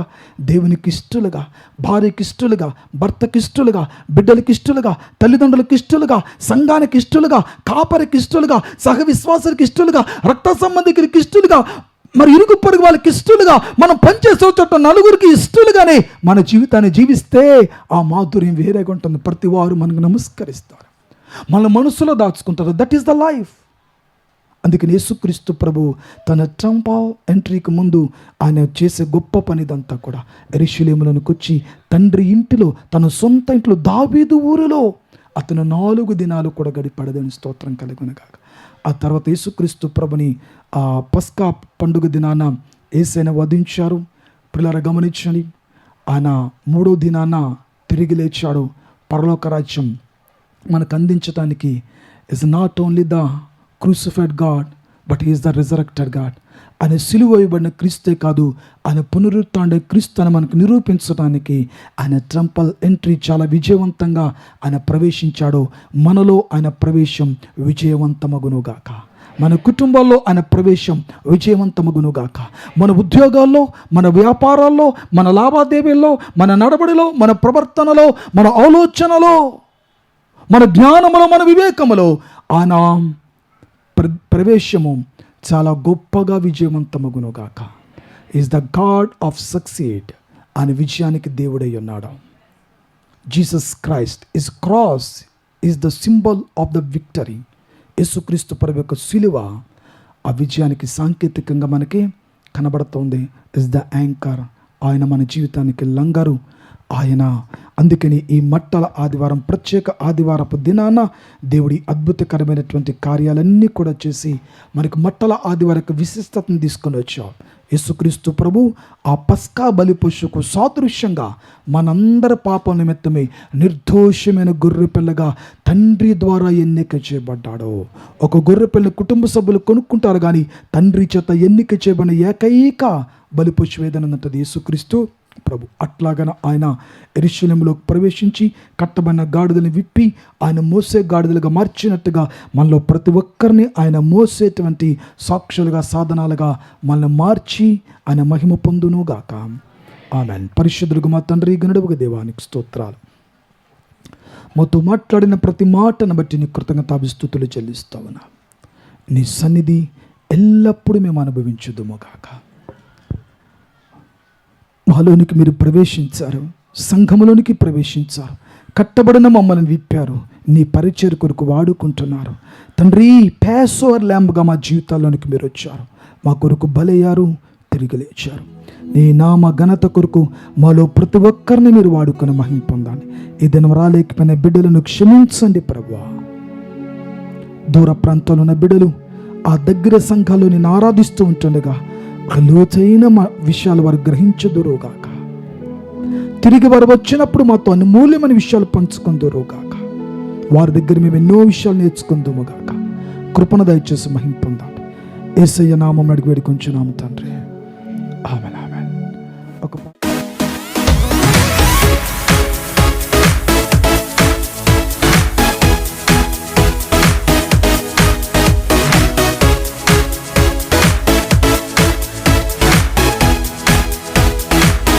[SPEAKER 1] దేవునికి ఇష్టలుగా, భార్యకి ఇష్టలుగా, భర్తకి ఇష్టలుగా, బిడ్డలకి ఇష్టలుగా, తల్లిదండ్రులకి ఇష్టలుగా, సంఘానికి ఇష్టలుగా, కాపరికి ఇష్టలుగా, సహ విశ్వాసానికి ఇష్టలుగా, రక్త సంబంధికులకి ఇష్టలుగా, మరి ఇరుగు పొరుగు వాళ్ళకి ఇష్టలుగా, మనం పనిచేసే చోట నలుగురికి ఇష్టలుగానే మన జీవితాన్ని జీవిస్తే ఆ మాధుర్యం వేరేగా ఉంటుంది. ప్రతి వారు మనకు నమస్కరిస్తారు, మన మనసులో దాచుకుంటారు. That is the life. అందుకని యేసుక్రీస్తు ప్రభు తన ట్రంపల్ ఎంట్రీకి ముందు ఆయన చేసే గొప్ప పనిదంతా కూడా యెరూషలేములోనికి వచ్చి తండ్రి ఇంటిలో, తన సొంత ఇంట్లో, దావీదు ఊరిలో అతను 4 దినాలు కూడా గడిపడదని స్తోత్రం కలుగునుగాక. ఆ తర్వాత యేసుక్రీస్తు ప్రభుని ఆ పస్కా పండుగ దినాన యేసయ్యను వధించారు. పిల్లల గమనించండి, ఆయన 3వ దినాన తిరిగి లేచాడు. పరలోక రాజ్యం మనకు అందించడానికి is not only the crucified God, but he is the resurrected God. ఆయన సిలువ వేయబడిన క్రీస్తే కాదు, ఆయన పునరుత్థాన క్రీస్తు అని మనకు నిరూపించడానికి ఆయన ట్రంపల్ ఎంట్రీ చాలా విజయవంతంగా ఆయన ప్రవేశించాడు. మనలో ఆయన ప్రవేశం విజయవంతమగునుగాక. మన కుటుంబాల్లో ఆయన ప్రవేశం విజయవంతమగునుగాక. మన ఉద్యోగాల్లో, మన వ్యాపారాల్లో, మన లావాదేవీల్లో, మన నడవడిలో, మన ప్రవర్తనలో, మన ఆలోచనలో, మన జ్ఞానములో, మన వివేకములో ఆయన ప్రవేశము చాలా గొప్పగా విజయవంతమగునుగాక. Is the God of succeed. ఆయన విజయానికి దేవుడై ఉన్నాడు. Jesus Christ his cross is the symbol of the victory. యేసుక్రీస్తు ప్రభు యొక్క సిలువ ఆ విజయానికి సాంకేతికంగా మనకి కనబడుతోంది. Is the anchor. ఆయన మన జీవితానికి లంగరు ఆయన. అందుకని ఈ మట్టల ఆదివారం, ప్రత్యేక ఆదివారపు దినాన దేవుడి అద్భుతకరమైనటువంటి కార్యాలన్నీ కూడా చేసి మనకు మట్టల ఆదివారకు విశిష్టతను తీసుకొని వచ్చాం. యేసుక్రీస్తు ప్రభు ఆ పస్కా బలి పశువుకు సాదృశ్యంగా మనందరి పాపం నిమిత్తమే నిర్దోషమైన గొర్రెపిల్లగా తండ్రి ద్వారా ఎన్నిక చేయబడ్డాడు. ఒక గొర్రెపిల్ల కుటుంబ సభ్యులు కొనుక్కుంటారు, కానీ తండ్రి చేత ఎన్నిక చేయబడిన ఏకైక బలి పశువు ఏదనంటది యేసుక్రీస్తు ప్రభు. అట్లాగన ఆయన యెరూషలేములోకి ప్రవేశించి కట్టబడిన గాడిదలను విప్పి ఆయన మోసే గాడిదలుగా మార్చినట్టుగా మనలో ప్రతి ఒక్కరిని ఆయన మోసేటువంటి సాక్షులుగా, సాధనాలుగా మనల్ని మార్చి ఆయన మహిమ పొందునుగాక. ఆమేన్. పరిశుద్ధులకు మా తండ్రి, గనుడవగు దేవానికి స్తోత్రాలు. మాతో మాట్లాడిన ప్రతి మాటను బట్టి నీ కృతజ్ఞతాభిస్తుతులు చెల్లిస్తావునా. నీ సన్నిధి ఎల్లప్పుడూ మేము అనుభవించుదుముగాక. మాలోనికి మీరు ప్రవేశించారు, సంఘములోనికి ప్రవేశించారు, కట్టబడిన మమ్మల్ని విప్పారు, నీ పరిచర్య కొరకు వాడుకుంటున్నారు. తండ్రి, ప్యాసోవర్ ల్యాంబ్గా మా జీవితాల్లోనికి మీరు వచ్చారు, మా కొరకు బలయ్యారు, తిరిగి లేచారు. నీ నామ ఘనత కొరకు మాలో ప్రతి ఒక్కరిని మీరు వాడుకొని మహిమ పొందాలి. ఈ దినం రాలేకపోయిన బిడ్డలను క్షమించండి ప్రభువా. దూర ప్రాంతాల్లో ఉన్న బిడ్డలు ఆ దగ్గర సంఘాల్లో నేను ఆరాధిస్తూ ఉంటుండగా లోతైన విషయాలు వారు గ్రహించదురుగాక. తిరిగి వారు వచ్చినప్పుడు మాతో అమూల్యమైన విషయాలు పంచుకుందురుగాక. వారి దగ్గర మేము ఎన్నో విషయాలు నేర్చుకుందాముగాక. కృపణ దయచేసి మహిమ పొందాలి. యేసయ్య నామం అడిగి వేడుకొంచున్నాము తండ్రి. ఆమేన్.